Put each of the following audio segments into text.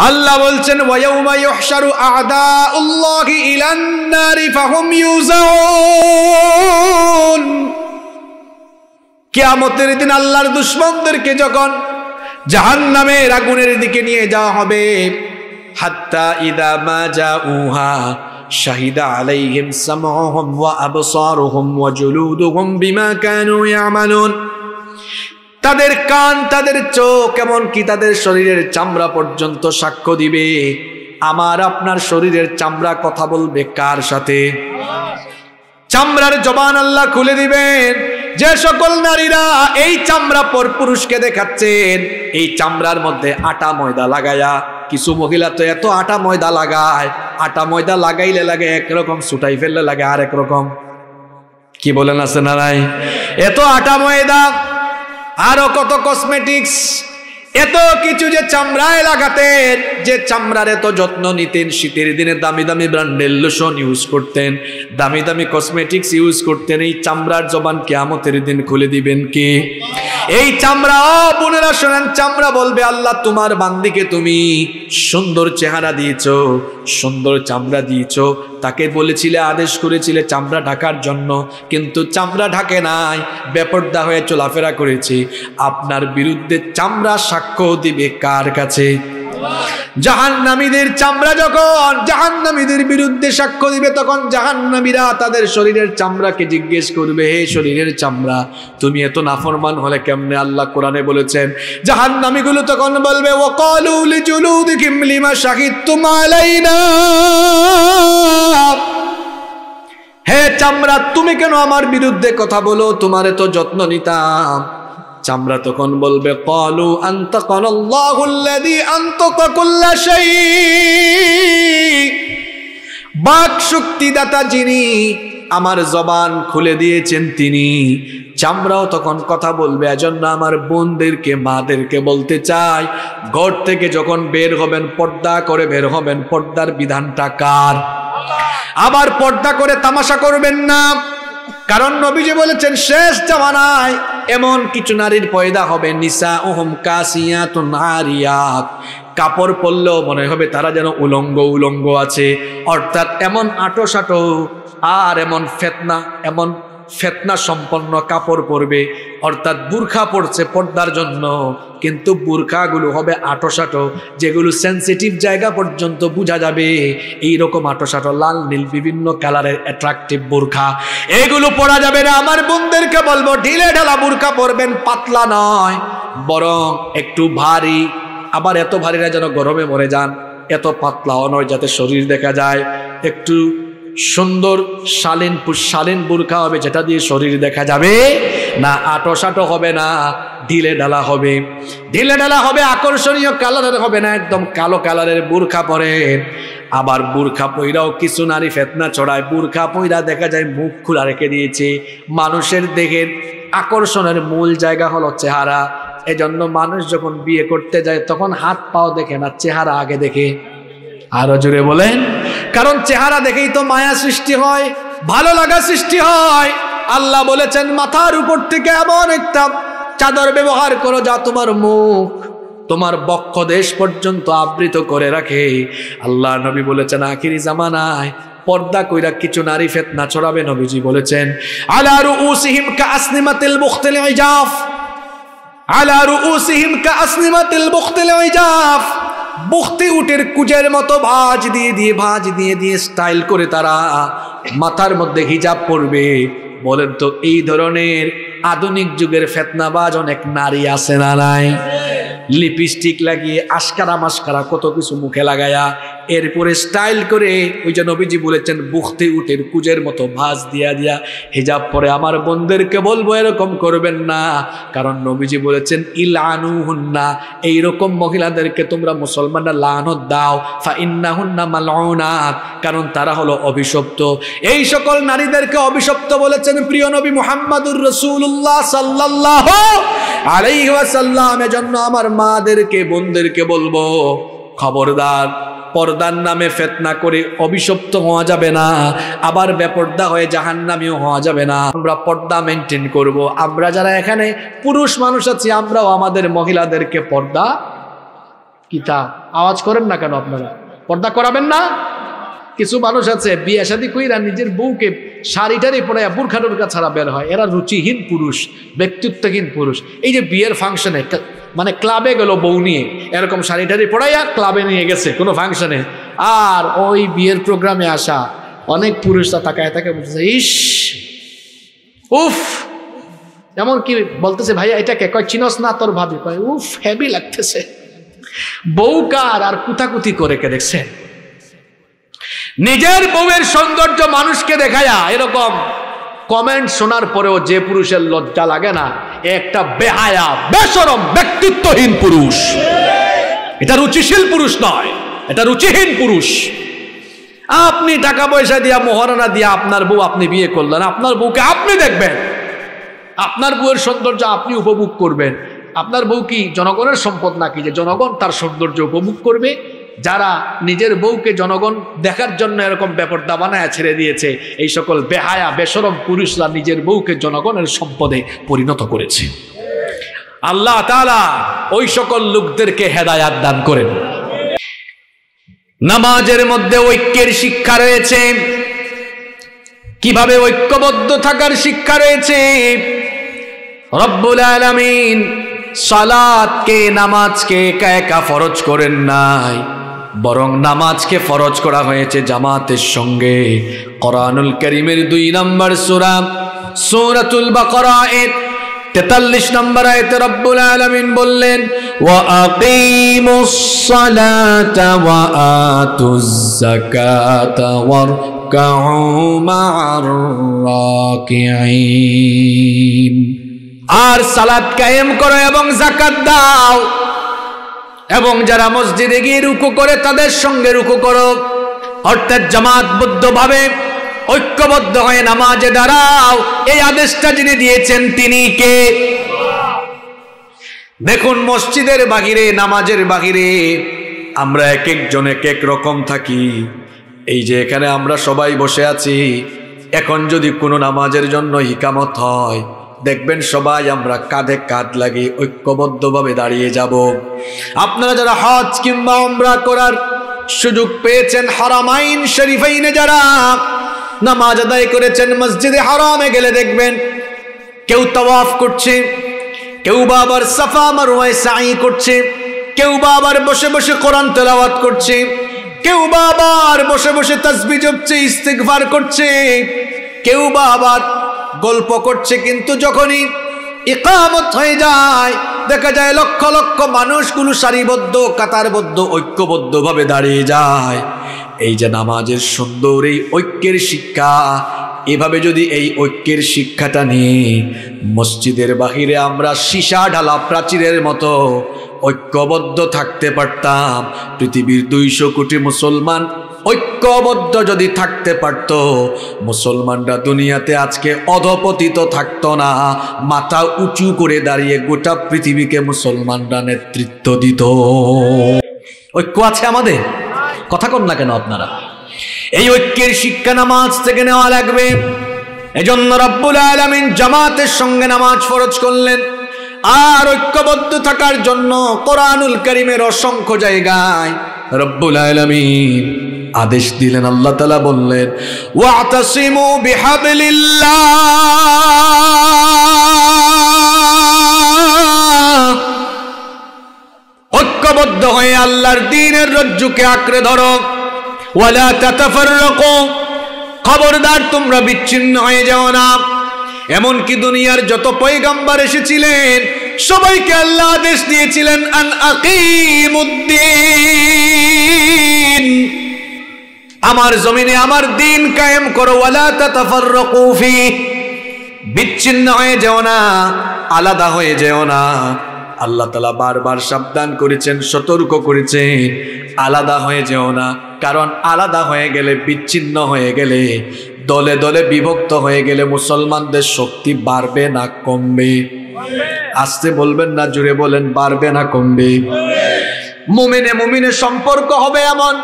আল্লাহ বলছেন ওয়ায়াউমা ইউহশারু আ'দাউল্লাহি ইলান নারি ফাহুম ইউযাউন। কিয়ামতের দিন আল্লাহর দুশমনদেরকে যখন জাহান্নামের আগুনের দিকে নিয়ে যাওয়া হবে, হাত্তা ইযা মা জাউহা শাহিদা আলাইহিম সামউহুম ওয়া আবসারুহুম ওয়া জুলুদুহুম বিমা কানু ইয়ামালুন। তাদের কান, তাদের চোখ, এমনকি তাদের শরীরের চামড়া পর্যন্ত সাক্ষ্য দিবে। আমার আপনার শরীরের চামড়া কথা বলবে কার সাথে? চামড়ার জবান আল্লাহ খুলে দিবেন। যে সকল নারীরা এই চামড়া পর পুরুষকে দেখাচ্ছেন, এই চামড়ার মধ্যে আটা ময়দা লাগায়া, কিছু মহিলা তো এত আটা ময়দা লাগায়, আটা ময়দা লাগাইলে লাগে একরকম, ছুটাই ফেললে লাগে আরেক রকম। কি বলেন আছে না নাই? এত আটা ময়দা, আরো কত কসমেটিক্স, এত কিছু যে চামড়ায় লাগাতেন, যে চামড়ার এত যত্ন নিতেন। শীতের দিনে দামি দামি ব্র্যান্ডের লোশন ইউজ করতেন, দামি দামি কসমেটিক্স ইউজ করতেন। এই চামড়ার জবান কিয়ামতের দিন খুলে দিবেন কে? এই চামড়া। বোনেরা শোনেন, চামড়া বলবে আল্লাহ তোমার বান্দিকে তুমি সুন্দর চেহারা দিয়েছো, সুন্দর চামড়া দিয়েছো, তাকে বলেছিলে, আদেশ করেছিলে চামড়া ঢাকার জন্য, কিন্তু চামড়া ঢাকে নাই, বেপরদা হয়ে চলাফেরা করেছে। আপনার বিরুদ্ধে চামড়া সাক্ষ্য দিবে কার কাছে? জাহান্নামীদের চামড়া যখন জাহান্নামীদের বিরুদ্ধে সাক্ষ্য দিবে, তখন জাহান্নামীরা তাদের শরীরের চামড়াকে জিজ্ঞেস করবে, হে শরীরের চামড়া, তুমি এত নাফরমান হলে কেমনে? আল্লাহ কোরআনে বলেছেন, জাহান্নামীগুলো তখন বলবে, ওয়াকালু লিজুলুদিহিম লিমা শাহিদতুম আলাইনা। হে চামড়া, তুমি কেন আমার বিরুদ্ধে কথা বলো? তোমার এত যত্ন নিতাম। চামড়া তখন বলবে, ক্বালু আনতাকানাল্লাহুল্লাযী আনতাকা কুল্লা শাই। বাক শক্তিদাতা যিনি, আমার জবান খুলে দিয়েছেন তিনি। চামড়াও তখন কথা বলবে। এজন্য আমার বোনদেরকে, মাদেরকে বলতে চাই, ঘর থেকে যখন বের হবেন পর্দা করে বের হবেন। পর্দার বিধানটা কার? আবার পর্দা করে তামাশা করবেন না, কারণ নবীজি বলেছেন শেষ জামানায় এমন কিছু নারীর পয়দা হবে, নিসাউহুম কাসিয়াতুন আরিয়াত, কাপড় পরলেও মনে হবে তারা যেন উলঙ্গ উলঙ্গ আছে। অর্থাৎ এমন আটোসাটো আর এমন ফেতনা সম্পন্ন কাপড় পরবে, অর্থাৎ বুরখা পরছে পর্দার জন্য, কিন্তু বুরখাগুলো হবে আটোসাটো, যেগুলো সেন্সিটিভ জায়গা পর্যন্ত বোঝা যাবে। এইরকম আটোসাটো লাল নীল বিভিন্ন কালারের অ্যাট্রাকটিভ বুরখা, এগুলো পরা যাবে না। আমার বোনদেরকে বলবো, ঢিলে ঢালা বুরখা পরবেন, পাতলা নয়, বরং একটু ভারী। আবার এত ভারীরা যেন গরমে মরে যান, এত পাতলাও নয় যাতে শরীর দেখা যায়। একটু সুন্দর শালীন বুরখা হবে, যেটা দিয়ে শরীর দেখা যাবে না, আটোসাটো হবে না, ঢিলে ঢালা হবে। ঢিলে ঢালা হবে, আকর্ষণীয় কালারের হবে না, একদম কালো কালারের বুরখা পরে। আবার বুরখা পইরাও কিছু নারী ফেতনা ছড়ায়। বুরখা পইরা দেখা যায় মুখ খোলা রেখে দিয়েছে। মানুষের দেহের আকর্ষণের মূল জায়গা হলো চেহারা। এজন্য মানুষ যখন বিয়ে করতে যায় তখন হাত পাও দেখে না, চেহারা আগে দেখে। আরো জোরে বলেন, কারণ চেহারা দেখেই তো মায়া সৃষ্টি হয়, ভালো লাগা সৃষ্টি হয়। আল্লাহ বলেছেন মাথার উপর থেকে এমন একটা চাদর ব্যবহার করো যা তোমার মুখ, তোমার বক্ষ দেশ পর্যন্ত আবৃত করে রাখে। আল্লাহ নবী বলেছেন আখিরি জামানায় পর্দা কইরা কিছু নারী ফিতনা ছড়াবে। নবীজি বলেছেন আলা রুউসিহিম কাআসনিমাতিল বুখতিল ইজাফ, আলা রুউসিহিম কাআসনিমাতিল বুখতিল ইজাফ। বুখতি উটের কুজের মতো ভাঁজ দিয়ে দিয়ে স্টাইল করে তারা মাথার মধ্যে হিজাব পরবে। বলেন তো এই ধরনের আধুনিক যুগের ফেতনাবাজ অনেক নারী আছে না নাই? লিপস্টিক লাগিয়ে আশকারা মাস্কারা কত কিছু মুখে লাগায়া এরপরে স্টাইল করে, ওই যে নবীজি বলেছেন বুখতি উটের কুজের মতো ভাঁজ দিয়া হিজাব পরে। আমার বোনদেরকে বলবো এরকম করবেন না, কারণ নবীজি বলেছেন ইলআনুহুন্না, এইরকম মহিলাদেরকে তোমরা মুসলমানরা লানত দাও, ফা ইন্নাহুন্না মালউনাত, কারণ তারা হলো অভিশপ্ত। এই সকল নারীদেরকে অভিশপ্ত বলেছেন প্রিয় নবী মুহাম্মদুর রাসূলুল্লাহ সাল্লাল্লাহু আলাইহি ওয়াসাল্লাম। এজন্য আমার মাদেরকে বোনদেরকে বলবো, খবরদার, পর্দার নামে ফিতনা করে অভিশপ্ত হওয়া যাবে না, আবার বেপর্দা হয়ে জাহান্নামীও হওয়া যাবে না। আমরা পর্দা মেনটেন করব। আমরা যারা এখানে পুরুষ মানুষ আছি, আমরাও আমাদের মহিলাদেরকে পর্দা কিতা আওয়াজ করেন না কেন? আপনারা পর্দা করাবেন না? কিছু মানুষ আছে বিয়ে শাদী কইরা নিজের বউকে শাড়িটারি পরাইয়া বুরখা টুরখা ছাড়া বের হয়, এরা রুচিহীন পুরুষ, ব্যক্তিত্বহীন পুরুষ। এই যে বিয়ের ফাংশনে মানে ক্লাবে গেল বউ নিয়ে, এরকম শাড়িটারি পরাইয়া ক্লাবে নিয়ে গেছে কোনো ফাংশনে, আর ওই বিয়ের প্রোগ্রামে আসা অনেক পুরুষরা তাকায় তাকে বলতেছে ইস উফ, এমন কি বলতেছে ভাইয়া এটাকে কয় চিনস না তোর ভাবি, কয় উফ হেভি লাগতেছে। বউ কার আর কুতাকুতি করে কে দেখছেন? নিজের বউয়ের সৌন্দর্য মানুষকে দেখায়া এরকম কমেন্ট শোনার পরেও যে পুরুষের লজ্জা লাগে না, একটা বেহায়া বেশরম ব্যক্তিত্বহীন পুরুষ। এটা রুচিশীল পুরুষ নয়, এটা রুচিহীন পুরুষ। আপনি টাকা পয়সা দিয়া মোহরানা দিয়া আপনার বউ আপনি বিয়ে করলেন, আপনার বউকে আপনি দেখবেন, আপনার বউয়ের সৌন্দর্য আপনি উপভোগ করবেন। আপনার বউ কি জনগণের সম্পদ নাকি যে জনগণ তার সৌন্দর্য উপভোগ করবে? যারা নিজের বউকে জনগণ দেখার জন্য এরকম বেপরদা বানায় ছেড়ে দিয়েছে, এই সকল বেহায়া বেশরম পুরুষরা নিজের বউকে জনগণের সম্পদে পরিণত করেছে। আল্লাহ তাআলা ওই সকল লোকদেরকে হেদায়াত দান করেন। নামাজের মধ্যে ঐক্যের শিক্ষা রয়েছে, কিভাবে ঐক্যবদ্ধ থাকার শিক্ষা রয়েছে। রব্বুল আলামিন সালাতকে নামাজকে একা একা ফরজ করেন নাই, বরং নামাজকে ফরজ করা হয়েছে জামাতের সঙ্গে। কোরআনুল কারীমের 2 নম্বর সূরা সূরাতুল বাকারা 43 নম্বর আয়াতে রব্বুল আলামিন বললেন ওয়া আকিমুস সালাতা ওয়া আতুজ যাকাতা ওয়ারকাউ মা'আর রাকিঈন। আর সালাত কায়েম করো এবং যাকাত দাও, এবং যারা মসজিদে গিয়ে রুকু করে তাদের সঙ্গে রুকু করো। অর্থাৎ জামাতবদ্ধভাবে ঐক্যবদ্ধ হয়ে নামাজে দাঁড়াও। এই আদেশটা যিনি দিয়েছেন তিনি কে? দেখুন, মসজিদের বাহিরে নামাজের বাহিরে আমরা এক একজন এক এক রকম থাকি। এই যে এখানে আমরা সবাই বসে আছি, এখন যদি কোনো নামাজের জন্য ইকামত হয়, দেখবেন সবাই আমরা কাঁধে কাঁধ লাগিয়ে ঐক্যবদ্ধভাবে দাঁড়িয়ে যাব। আপনারা যারা হজ কিংবা উমরা করার সুযোগ পেয়েছেন, হারামাইন শরীফাইনে যারা নামাজ আদায় করেছেন, মসজিদে হারামে গেলে দেখবেন কেউ তাওয়াফ করছে, কেউ বা আবার সাফা মারওয়ায় সাই করছে, কেউ বা আবার বসে বসে কোরআন তেলাওয়াত করছে, কেউ বা আবার বসে বসে তাসবিহ জপছে, ইস্তিগফার করছে, কেউ বা আবার গল্প করছে। কিন্তু যখনই ইকামত হয়ে যায় দেখা যায় লক্ষ লক্ষ মানুষগুলো সারিবদ্ধ কাতারবদ্ধ ঐক্যবদ্ধভাবে দাঁড়িয়ে যায়। এই যে নামাজের সুন্দর এই ঐক্যের শিক্ষা, এভাবে যদি এই ঐক্যের শিক্ষাটা নিয়ে মসজিদের বাহিরে আমরা সীসা ঢালা প্রাচীরের মতো ঐক্যবদ্ধ থাকতে পারতাম, পৃথিবীর 200 কোটি মুসলমান ঐক্যবদ্ধ যদি থাকতে পারত, মুসলমানরা দুনিয়াতে আজকে অধপতিত থাকতো না, মাথা উঁচু করে দাঁড়িয়ে গোটা পৃথিবীকে মুসলমানরা নেতৃত্ব দিত। ঐক্য আছে আমাদের? কথা কন না কেন আপনারা? এই ঐক্যের শিক্ষা নামাজ থেকে নেওয়া লাগবে। এজন্য রব্বুল আলামিন জামাতের সঙ্গে নামাজ ফরজ করলেন। আর ঐক্যবদ্ধ থাকার জন্য কোরআনুল কারীমের অসংখ্য জায়গায় রব্বুল আলামিন আদেশ দিলেন। আল্লাহ তাআলা বললেন ওয়াতাসিমু বিহাবলিল্লাহ, ঐক্যবদ্ধ হয়ে আল্লাহর দ্বীনের রজ্জুকে আঁকড়ে ধরো। ওয়ালা তাতাফাররাকু, খবরদার তোমরা বিচ্ছিন্ন হয়ে যাও না। এমনকি দুনিয়ার যত পয়গম্বর এসেছিলেন সবাইকে আল্লাহ আদেশ দিয়েছিলেন আন আকিমুদ্দিন, আমার জমিনে আমার দ্বীন কায়েম করো। ওয়ালা তাতাফাররাকু ফি, বিচ্ছিন্ন হয়ে যেও না, আলাদা হয়ে যেও না। আল্লাহ তাআলা বারবার সাবধান করেছেন, সতর্ক করেছেন, আলাদা হয়ে যেও না। কারণ আলাদা হয়ে গেলে, বিচ্ছিন্ন হয়ে গেলে, দলে দলে বিভক্ত হয়ে গেলে মুসলমানদের শক্তি বাড়বে না কমবে? আস্তে বলবেন না, জোরে বলেন, বাড়বে না কমবে? মুমিনে মুমিনে সম্পর্ক হবে এমন।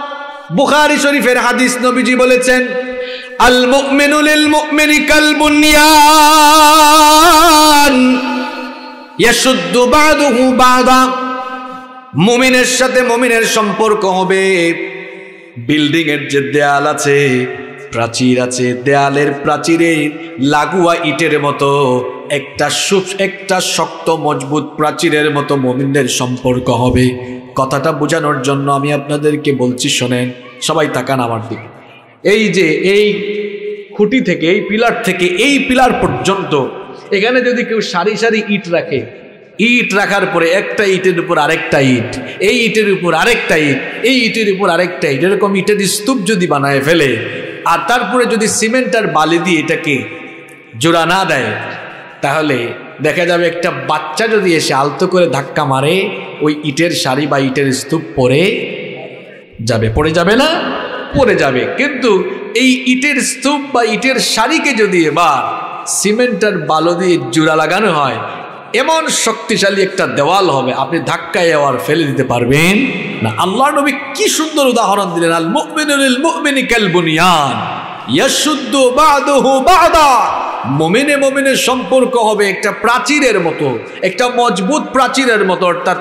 বুখারী শরীফের হাদিস, নবীজি বলেছেন আল মুমিনু লিল মুমিনি কাল বুনিয়ান ইয়াশুদ্দু বা'দুহু বা'দা, মুমিনের সাথে মুমিনের সম্পর্ক হবে। বিল্ডিং এর যে দেয়াল আছে, প্রাচীর আছে, দেয়ালের প্রাচীরে লাগোয়া ইটের মতো একটা শক্ত মজবুত প্রাচীরের মতো মুমিনদের সম্পর্ক হবে। কথাটা বোঝানোর জন্য আমি আপনাদেরকে বলছি, শোনেন, সবাই তাকান আমার দিকে। এই যে এই খুঁটি থেকে, এই পিলার থেকে এই পিলার পর্যন্ত, এখানে যদি কেউ সারি সারি ইট রাখে, ইট রাখার পরে একটা ইটের উপর আরেকটা ইট, এই ইটের উপর আরেকটা ইট, এই ইটের উপর আরেকটা ইট, এরকম ইটের স্তূপ যদি বানায় ফেলে, আর তারপরে যদি সিমেন্ট আর বালি দিয়ে এটাকে জোড়া না দেয়, তাহলে দেখা যাবে একটা বাচ্চা যদি এসে আলতো করে ধাক্কা মারে, ওই ইটের সারি বা ইটের স্তূপ পড়ে যাবে। পড়ে যাবে না? পড়ে যাবে। কিন্তু এই ইটের স্তূপ বা ইটের সারিকে যদি এবার সিমেন্ট আর বালু দিয়ে জোড়া লাগানো হয়, এমন শক্তিশালী একটা দেওয়াল হবে, আপনি ধাক্কায় আর ফেলে দিতে পারবেন না। আল্লাহর নবী কি সুন্দর উদাহরণ দিলেন, আল মুমিনু লিল মুমিনি কাল বুনিয়ান ইয়াশুদ্দু বা'দুহু বা'দা। মুমিনে মুমিনের সম্পর্ক হবে একটা প্রাচীরের মতো, একটা মজবুত প্রাচীরের মতো। অর্থাৎ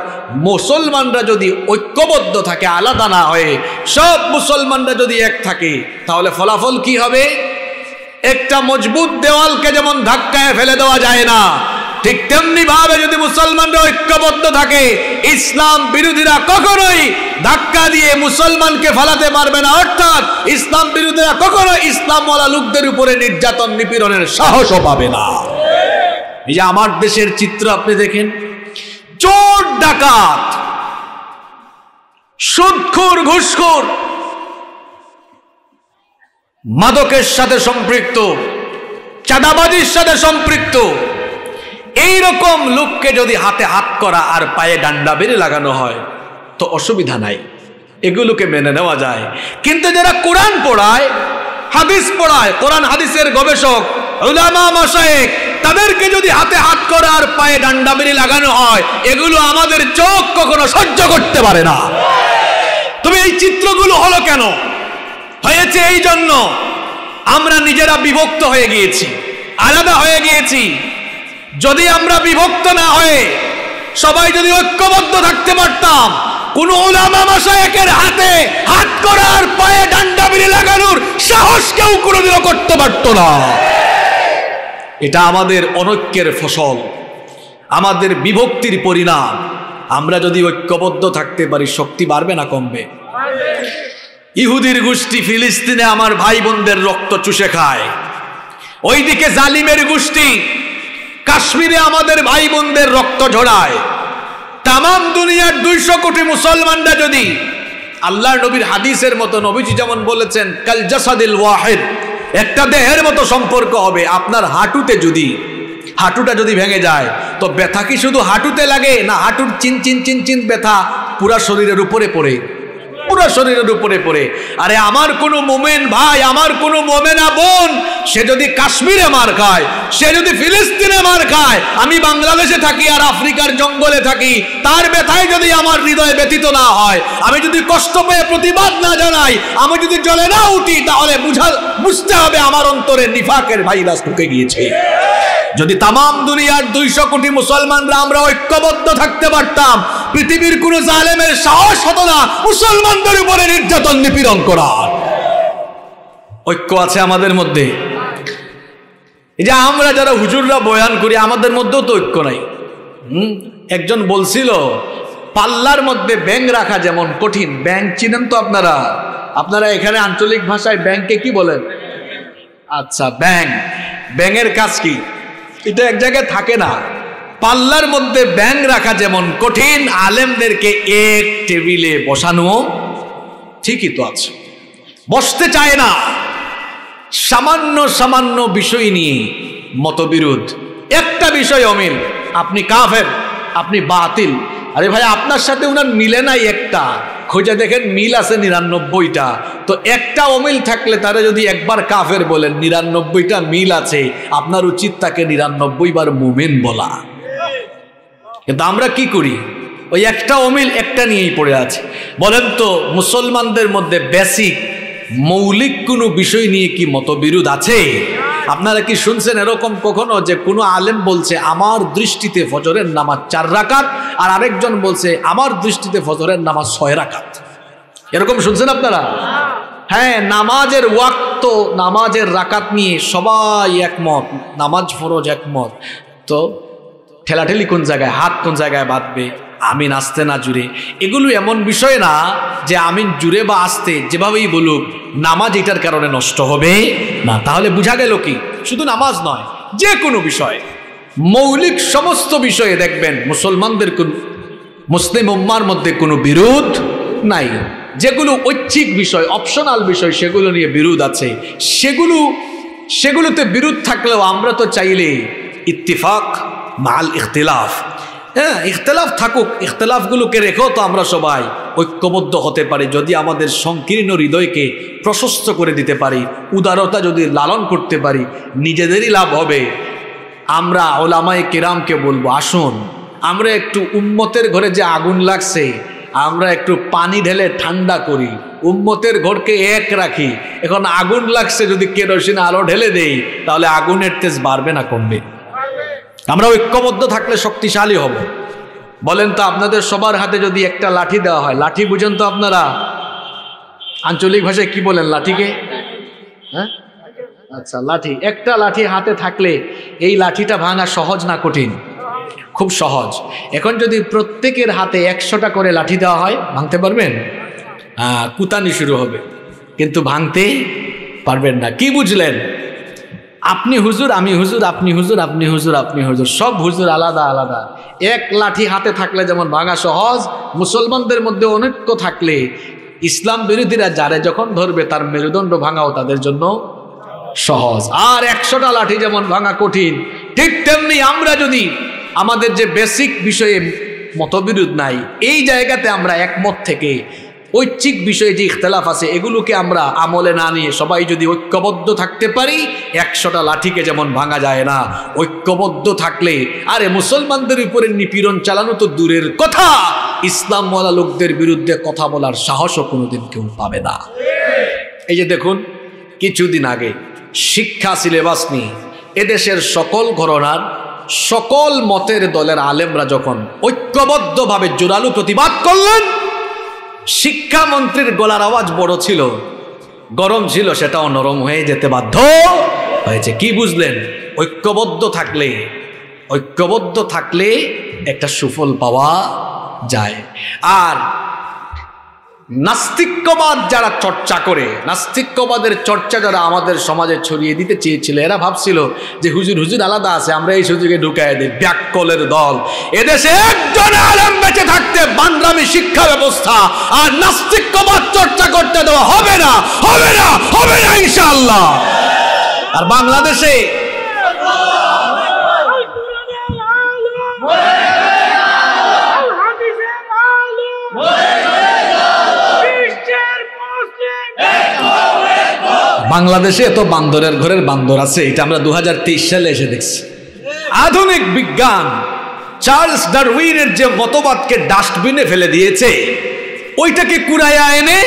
মুসলমানরা যদি ঐক্যবদ্ধ থাকে, আলাদা না হয়ে সব মুসলমানরা যদি এক থাকে, তাহলে ফলাফল কি হবে? একটা মজবুত দেওয়ালকে যেমন ধাক্কায় ফেলে দেওয়া যায় না, ঠিক তেমনি ভাবে যদি মুসলমানরা ঐক্যবদ্ধ থাকে, ইসলাম বিরোধীরা কখনোই ধাক্কা দিয়ে মুসলমানকে ফালাতে পারবে না। অর্থাৎ ইসলাম বিরোধীরা কখনো ইসলামওয়ালা লোকদের উপরে নির্যাতন নিপীড়নের সাহসও পাবে না। এই যে আমার দেশের চিত্র আপনি দেখেন, চোর ডাকাত, সুদখোর, ঘুষখোর, মাদকের সাথে সম্পৃক্ত, চাঁদাবাজির সাথে সম্পৃক্ত, এইরকম লোককে যদি হাতে হাত করা আর পায়ে ডান্ডা বেড়ে লাগানো হয় তো অসুবিধা নাই, এগুলোকে মেনে নেওয়া যায়। কিন্তু যারা কোরআন পড়ায়, হাদিস পড়ায়, কোরআন হাদিসের গবেষক, উলামা মাশায়েখ, তাদেরকে যদি হাতে হাত করা আর পায়ে ডান্ডা বেড়ে লাগানো হয়, এগুলো আমাদের চোখ কখনো সহ্য করতে পারে না। তবে এই চিত্রগুলো হলো কেন? হয়েছে এই জন্য আমরা নিজেরা বিভক্ত হয়ে গিয়েছি, আলাদা হয়ে গিয়েছি। যদি আমরা বিভক্ত না হয়ে সবাই যদি ঐক্যবদ্ধ থাকতে পারতাম, কোন উলামা মাশায়েখের হাতে হাত করার পায়ে ডান্ডা বেড়ে লাগানোর সাহস কেউ কোনোদিনও করতে পারত না। এটা আমাদের অনৈক্যের ফসল, আমাদের বিভক্তির পরিণাম। আমরা যদি ঐক্যবদ্ধ থাকতে পারি, শক্তি বাড়বে না কমবে? ইহুদির গোষ্ঠী ফিলিস্তিনে আমার ভাই বোনদের রক্ত চুষে খায়, ওইদিকে জালিমের গোষ্ঠী কাশ্মীরে আমাদের ভাই বোনদের রক্ত ঝরায়। তামাম দুনিয়ার 200 কোটি মুসলমানরা যদি আল্লাহর নবীর হাদিসের মতো, নবীজি যেমন বলেছেন কাল জাসাদিল ওয়াহিদ, একটা দেহের মতো সম্পর্ক হবে। আপনার হাঁটুটা যদি ভেঙে যায় তো ব্যথা কি শুধু হাঁটুতে লাগে, না হাঁটুর চিন চিন চিন চিন ব্যথা পুরা শরীরের উপরে পড়ে, পুরা শরীরের উপরে পড়ে? আরে আমার কোনো মোমেন ভাই, আমার কোনো মোমেনা বোন, সে যদি কাশ্মীরে মার খায়, সে যদি ফিলিস্তিনে মার খায়, আমি বাংলাদেশে থাকি আর আফ্রিকার জঙ্গলে থাকি, তার ব্যথায় যদি আমার হৃদয় ব্যথিত না হয়, আমি যদি কষ্ট পেয়ে প্রতিবাদ না জানাই, আমি যদি জ্বলে না উঠি, তাহলে বুঝতে হবে আমার অন্তরে নিফাকের ভাইরাস ঢুকে গিয়েছে। যদি তামাম দুনিয়ার 200 কোটি মুসলমানরা আমরা ঐক্যবদ্ধ থাকতে পারতাম, পৃথিবীর কোন জালেমের সাহস হতো না মুসলমানদের উপরে নির্যাতন নিপীড়ন করার। ঐক্য আছে আমাদের মধ্যে। এই যে আমরা যারা হুজুররা বয়ান করি, আমাদের মধ্যেও তো ঐক্য নাই। একজন বলছিল পাল্লার মধ্যে ব্যাঙ রাখা যেমন কঠিন। ব্যাঙ চিনেন তো আপনারা এখানে আঞ্চলিক ভাষায় ব্যাঙকে কি বলেন? আচ্ছা, ব্যাঙের কাজ কি? এটা এক জায়গায় থাকে না। পাল্লার মধ্যে ব্যাঙ রাখা যেমন কঠিন, আলেমদেরকে এক টেবিলে বসানো ঠিকই তো আছে, বসতে চায় না। সামান্য সামান্য বিষয় নিয়ে মতবিরোধ, একটা বিষয় অমিল, আপনি কাফের, আপনি বাতিল। আরে ভাই, আপনার সাথে উনার মিলে নাই একটা, খোঁজে দেখেন মিল আছে 99টা। তো একটা অমিল থাকলে তারা যদি একবার কাফের বলেন, 99টা মিল আছে, আপনার উচিত তাকে 99 বার মুমিন বলা। কিন্তু আমরা কি করি? ওই একটা অমিল একটা নিয়েই পড়ে আছে। বলেন তো, মুসলমানদের মধ্যে বেসিক মৌলিক কোনো বিষয় নিয়ে কি মতবিরোধ আছে? আপনারা কি শুনছেন এরকম কখনো যে কোনো আলেম বলছে আমার দৃষ্টিতে ফজরের নামাজ 4 রাকাত, আর আরেকজন বলছে আমার দৃষ্টিতে ফজরের নামাজ 6 রাকাত? এরকম শুনছেন আপনারা? হ্যাঁ, নামাজের ওয়াক্ত, নামাজের রাকাত নিয়ে সবাই একমত, নামাজ ফরজ একমত। তো ঠেলাঠেলি কোন জায়গায়, হাত কোন জায়গায় বাঁধবে, আমিন আসতে না জুড়ে, এগুলো এমন বিষয় না যে আমিন জুড়ে বা আসতে যেভাবেই বলুক নামাজ এটার কারণে নষ্ট হবে না। তাহলে বোঝা গেল কি, শুধু নামাজ নয়, যে কোনো বিষয়, মৌলিক সমস্ত বিষয়ে দেখবেন মুসলমানদের মুসলিম উম্মার মধ্যে কোনো বিরোধ নাই। যেগুলো ঐচ্ছিক বিষয়, অপশনাল বিষয়, সেগুলো নিয়ে বিরোধ আছে। সেগুলোতে বিরোধ থাকলেও আমরা তো চাইলে ইত্তিফাক মাল ইখতিলাফ, হ্যাঁ ইখতিলাফ থাকুক, ইখতিলাফগুলোকে রেখেও তো আমরা সবাই ঐক্যবদ্ধ হতে পারি যদি আমাদের সংকীর্ণ হৃদয়কে প্রশস্ত করে দিতে পারি, উদারতা যদি লালন করতে পারি, নিজেদেরই লাভ হবে। আমরা ওলামায়ে কেরামকে বলবো, আসুন আমরা একটু উম্মতের ঘরে যে আগুন লাগছে আমরা একটু পানি ঢেলে ঠান্ডা করি, উম্মতের ঘরকে এক রাখি। এখন আগুন লাগছে, যদি কেরোসিন আলো ঢেলে দেই তাহলে আগুনের তেজ বাড়বে না কমবে? আমরা ঐক্যবদ্ধ থাকলে শক্তিশালী হব। বলেন তো, আপনাদের সবার হাতে যদি একটা লাঠি দেওয়া হয়, লাঠি বুঝেন তো আপনারা? আঞ্চলিক ভাষায় কি বলেন লাঠিকে? হ্যাঁ আচ্ছা, লাঠি। একটা লাঠি হাতে থাকলে এই লাঠিটা ভাঙা সহজ না কঠিন? খুব সহজ। এখন যদি প্রত্যেকের হাতে 100টা করে লাঠি দেওয়া হয়, ভাঙতে পারবেন? কুতানি শুরু হবে, কিন্তু ভাঙতে পারবেন না। কি বুঝলেন? আপনি হুজুর, আমি হুজুর, আপনি হুজুর, আপনি হুজুর, আপনি হুজুর, সব হুজুর আলাদা আলাদা। এক লাঠি হাতে থাকলে যেমন ভাঙা সহজ, মুসলমানদের মধ্যে অনৈক্য থাকলে ইসলাম বিরোধীরা যারে যখন ধরবে তার মেরুদণ্ড ভাঙাও তাদের জন্য সহজ। আর 100টা লাঠি যেমন ভাঙা কঠিন, ঠিক তেমনি আমরা যদি আমাদের যে বেসিক বিষয়ে মতবিরোধ নাই, এই জায়গাতে আমরা একমত থেকে ঐচ্ছিক বিষয়ে যে ইখতিলাফ আছে এগুলোকে আমরা আমলে না নিয়ে সবাই যদি ঐক্যবদ্ধ থাকতে পারি, 100টা লাঠিকে যেমন ভাঙা যায় না, ঐক্যবদ্ধ থাকলে আরে মুসলমানদের উপরে নিপীড়ন চালানো তো দূরের কথা, ইসলামওয়ালা লোকদের বিরুদ্ধে কথা বলার সাহসও কোনোদিন কেউ পাবে না। এই যে দেখুন, কিছুদিন আগে শিক্ষা সিলেবাস নিয়ে এদেশের সকল ঘরানার সকল মতের দলের আলেমরা যখন ঐক্যবদ্ধভাবে জোরালো প্রতিবাদ করলেন, শিক্ষামন্ত্রীর গলার আওয়াজ বড় ছিল, গরম ছিল, সেটাও নরম হয়ে যেতে বাধ্য হয়েছে। কি বুঝলেন? ঐক্যবদ্ধ থাকলে একটা সুফল পাওয়া যায়। আর নাস্তিক্যবাদ যারা চর্চা করে, নাস্তিক্যবাদের চর্চা যারা আমাদের সমাজে ছড়িয়ে দিতে চেয়েছিল, এরা ভাবছিল যে হুজুর হুজুর আলাদা আছে, আমরা এই সুযোগে ঢুকায় দিই। ব্যাককলের দল। এদেশে একজন আলেম বেঁচে থাকতে বান্দ্রামি শিক্ষা ব্যবস্থা আর নাস্তিক্যবাদ চর্চা করতে দেওয়া হবে না, হবে না, হবে না ইনশাআল্লাহ। আর বাংলাদেশে বাংলাদেশে এত বান্দরের ঘরের বান্দর আছে, এটা আমরা 2023 সালে এসে দেখছি। আধুনিক বিজ্ঞান চার্লস ডারউইনের যে মতবাদকে ডাস্টবিনে ফেলে দিয়েছে, ওইটাকে কুড়াইয়া এনে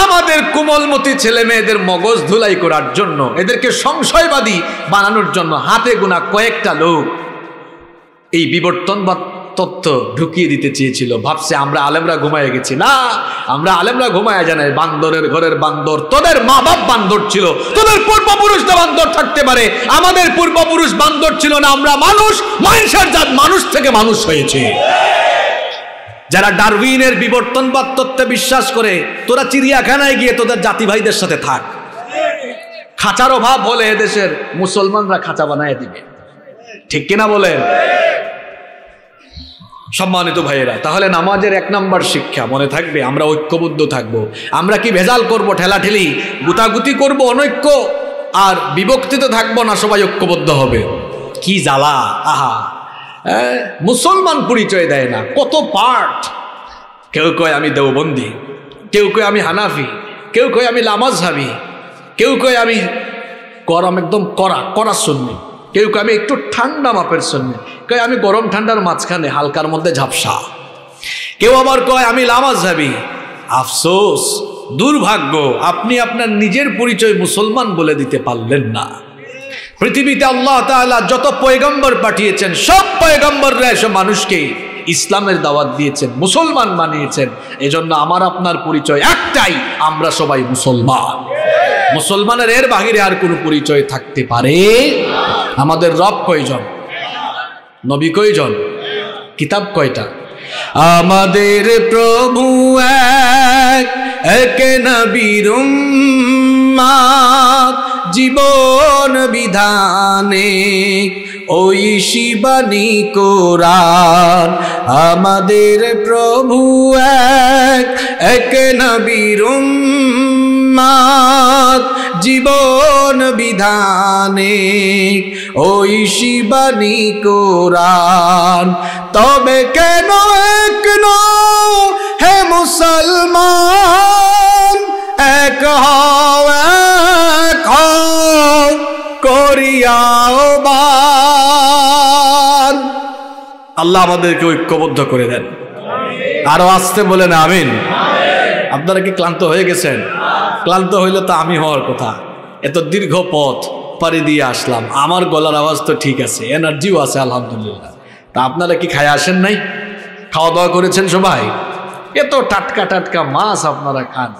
আমাদের কোমলমতি ছেলে মেয়েদের মগজ ধুলাই করার জন্য, এদেরকে সংশয়বাদী বানানোর জন্য হাতে গোনা কয়েকটা লোক এই বিবর্তনবাদ তত্ত্ব ঢুকিয়ে দিতে চেয়েছিল। ভাবছে আমরা আলেমরা ঘুমায় গেছি। না, আমরা আলেমরা ঘুমায় জানাই, বান্দরের ঘরের বান্দর। তোদের মা বাপ বান্দর ছিল, তোদের পূর্বপুরুষরা বান্দর থাকতে পারে, আমাদের পূর্বপুরুষ বান্দর ছিল না। আমরা মানুষ, মানুষের জাত মানুষ থেকে মানুষ হয়েছে। যারা ডারউইনের বিবর্তনবাদ তত্ত্বে বিশ্বাস করে, তোরা চিড়িয়াখানায় গিয়ে তোদের জাতি ভাইদের সাথে থাক। খাঁচার অভাব হলে এদেশের মুসলমানরা খাঁচা বানায় দিবে, ঠিক কিনা বলেন? সম্মানিত ভাইয়েরা, তাহলে নামাজের 1 নম্বর শিক্ষা মনে থাকবে, আমরা ঐক্যবদ্ধ থাকব। আমরা কি ভেজাল করব, ঠেলাঠেলি, গুতাগুতি করব, অনৈক্য আর বিভক্তিতে থাকবো না, সবাই ঐক্যবদ্ধ হবে? কি জ্বালা! আহা, মুসলমান পরিচয় দেয় না, কত পার্ট। কেউ কয় আমি দেওবন্দি, কেউ কয় আমি হানাফি, কেউ কয় আমি লামাজহাবি, কেউ কয় আমি গরম একদম কড়া সুন্নি, কেউ কয় আমি একটু ঠান্ডা মাপের সুন্নি, কয় আমি গরম ঠান্ডার মাঝখানে হালকার মধ্যে ঝাপসা, কেউ আবার কয় আমি লামাজহাবি। আফসোস, দুর্ভাগ্য, আপনি আপনার নিজের পরিচয় মুসলমান বলে দিতে পারলেন না। পৃথিবীতে আল্লাহ তাআলা যত পয়গম্বর পাঠিয়েছেন, সব পয়গম্বররা এসে মানুষকে ইসলামের দাওয়াত দিয়েছেন, মুসলমান বানিয়েছেন। এজন্য আমার আপনার পরিচয় একটাই, আমরা সবাই মুসলমান। মুসলমানের এর বাহিরে আর কোনো পরিচয় থাকতে পারে? আমাদের রব কয়জন? নবী কয়জন? কিতাব কয়টা? আমাদের প্রভু এক, এক নবীর উম্মত, জীবন বিধানে ওই শিবানী কোরআন। আমাদের প্রভু এক, এক নবীর উম্মত, জীবন বিধানে ওই শিবানী কোরআন। তবে কেন এক নও হে মুসলমান, এক হও, এক হও করিয়াও বান। আল্লাহ আমাদেরকে ঐক্যবদ্ধ করে দেন। আরো আসতে বলেন আমিন। আপনারা কি ক্লান্ত হয়ে গেছেন? ক্লান্ত হইলে তো আমি হওয়ার কথা। এত দীর্ঘ পথ পাড়ি দিয়ে আসলাম, আমার গলার আওয়াজ তো ঠিক আছে, এনার্জিও আছে আলহামদুলিল্লাহ। তা আপনারা কি খায় আসেন নাই? খাওয়া দাওয়া করেছেন সবাই? এত টাটকা টাটকা মাছ আপনারা খান,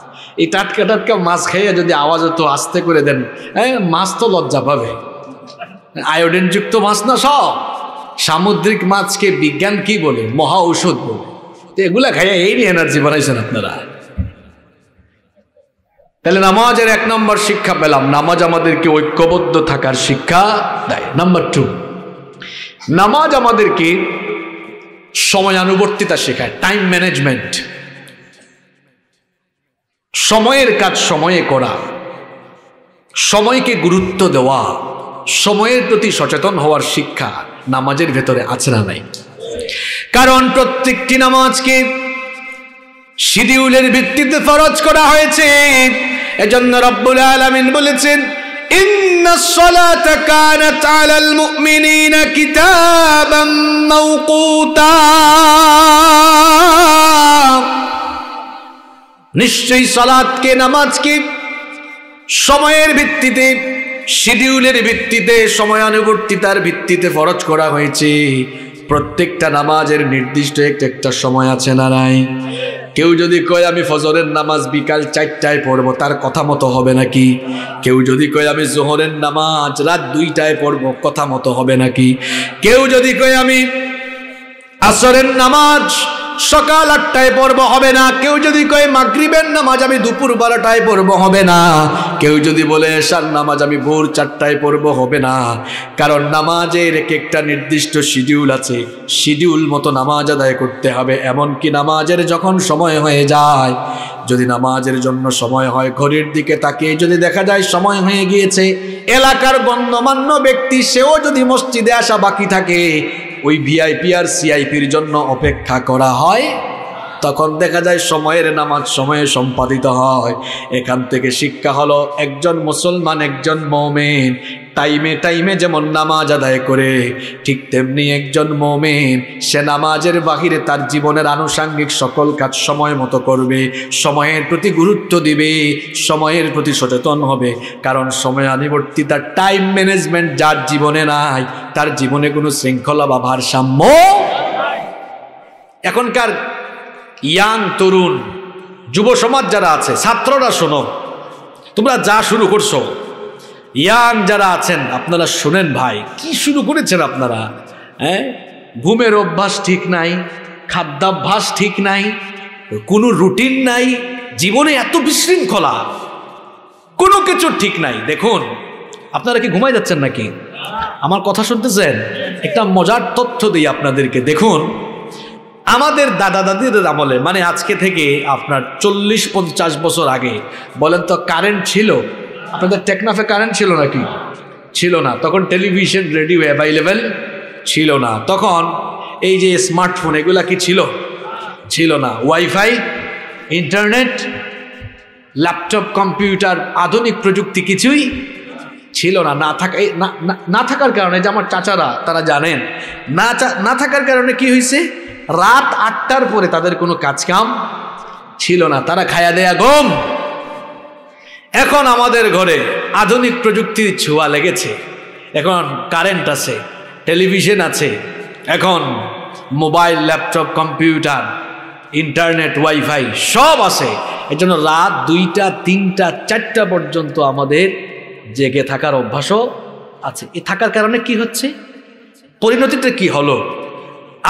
এই টাটকা টাটকা মাছ খেয়ে যদি আওয়াজ তো আস্তে করে দেন, হ্যাঁ, মাছ তো লজ্জা পাবে। আয়োডিন যুক্ত মাছ না সব, সামুদ্রিক মাছকে বিজ্ঞান কি বলে? মহা ঔষধ বলে। তো এগুলা খাইয়া এই নিয়ে এনার্জি বানাইছেন আপনারা। তাহলে নামাজের এক নম্বর শিক্ষা পেলাম, নামাজ আমাদেরকে ঐক্যবদ্ধ থাকার শিক্ষা দেয়। নাম্বার 2, নামাজ আমাদেরকে সময়ানুবর্তিতা শেখায়, টাইম ম্যানেজমেন্ট। সময়ের কাজ সময়ে করা, সময়কে গুরুত্ব দেওয়া, সময়ের প্রতি সচেতন হওয়ার শিক্ষা নামাজের ভেতরে আছে না নাই? কারণ প্রত্যেকটি নামাজকে শিডিউলের ভিত্তিতে ফরজ করা হয়েছে। এজন্য রব্বুল আলামিন বলেছেন, ইন্নাস সালাতা কানাত আলাল মুমিনিনা কিতাবাম মাওকুতা। নিশ্চয়ই সালাতকে, নামাজকে সময়ের ভিত্তিতে, শিডিউলের ভিত্তিতে, সময়ানুবর্তিতার ভিত্তিতে ফরজ করা হয়েছে। প্রত্যেকটা নামাজের নির্দিষ্ট একটা সময় আছে না নাই? কেউ যদি কয় আমি ফজরের নামাজ বিকাল 4টায় পড়ব, তার কথা মতো হবে নাকি? কেউ যদি কয় আমি জোহরের নামাজ রাত 2টায় পড়ব, কথা মতো হবে নাকি? কেউ যদি কয় আমি আসরের নামাজ সকাল 8টায় পড়ব, হবে না। কেউ যদি কয় মাগরিবের নামাজ আমি দুপুর 12টায় পড়ব, হবে না। কেউ যদি বলে এশার নামাজ আমি ভোর 4টায় পড়ব, হবে না। কারণ নামাজের একটা নির্দিষ্ট শিডিউল আছে, শিডিউল মতো নামাজ আদায় করতে হবে। এমনকি নামাজের যখন সময় হয়ে যায়, যদি নামাজের জন্য সময় হয়, ঘড়ির দিকে তাকিয়ে যদি দেখা যায় সময় হয়ে গিয়েছে, এলাকার গণ্যমান্য ব্যক্তি সেও যদি মসজিদে আসা বাকি থাকে, ওই ভিআইপি আর সিআইপির জন্য অপেক্ষা করা হয়, তখন দেখা যায় সময়ের নামাজ সময়ে সম্পাদিত হয়। এখান থেকে শিক্ষা হলো, একজন মুসলমান, একজন মুমিন টাইমে টাইমে যেমন নামাজ আদায় করে, ঠিক তেমনি একজন মুমিন সে নামাজের বাহিরে তার জীবনের আনুষঙ্গিক সকল কাজ সময় মতো করবে, সময়ের প্রতি গুরুত্ব দিবে, সময়ের প্রতি সচেতন হবে। কারণ সময়ানুবর্তিতা, টাইম ম্যানেজমেন্ট যার জীবনে নাই, তার জীবনে কোনো শৃঙ্খলা বা ভারসাম্য। এখনকার ইয়াং তরুণ যুব সমাজ যারা আছে, ছাত্ররা শোনো, তোমরা যা শুরু করছো, ইয়াং যারা আছেন আপনারা শোনেন ভাই, কি শুরু করেছেন আপনারা? হ্যাঁ, ঘুমের অভ্যাস ঠিক নাই, খাদ্যাভ্যাস ঠিক নাই, কোনো রুটিন নাই, জীবনে এত বিশৃঙ্খলা, কোনো কিছু ঠিক নাই। দেখুন, আপনারা কি ঘুমাই যাচ্ছেন নাকি? আমার কথা শুনতেছেন? একটা মজার তথ্য দিই আপনাদেরকে। দেখুন, আমাদের দাদা দাদির আমলে, মানে আজকে থেকে আপনার 40-50 বছর আগে, বলেন তো কারেন্ট ছিল? আপনাদের টেকনাফে কারেন্ট ছিল নাকি? ছিল না। তখন টেলিভিশন, রেডিও অ্যাভেলেবেল ছিল না। তখন এই যে স্মার্টফোন, এগুলা কি ছিল? ছিল না। ওয়াইফাই, ইন্টারনেট, ল্যাপটপ, কম্পিউটার, আধুনিক প্রযুক্তি কিছুই ছিল না। না থাকার কারণে, যে আমার চাচারা তারা জানেন, না থাকার কারণে কি হয়েছে, রাত 8টার পরে তাদের কোনো কাজ কাম ছিল না। তারা খায়া দেয়া ঘুম, এখন আমাদের ঘরে আধুনিক প্রযুক্তির ছোঁয়া লেগেছে, এখন কারেন্ট আছে, টেলিভিশন আছে, এখন mobile, laptop, computer, internet, wifi সব আছে। এই জন্য রাত 2টা, 3টা, 4টা পর্যন্ত আমাদের জেগে থাকার অভ্যাসও আছে। এ থাকার কারণে কি হচ্ছে, পরিণতিটা কি হলো?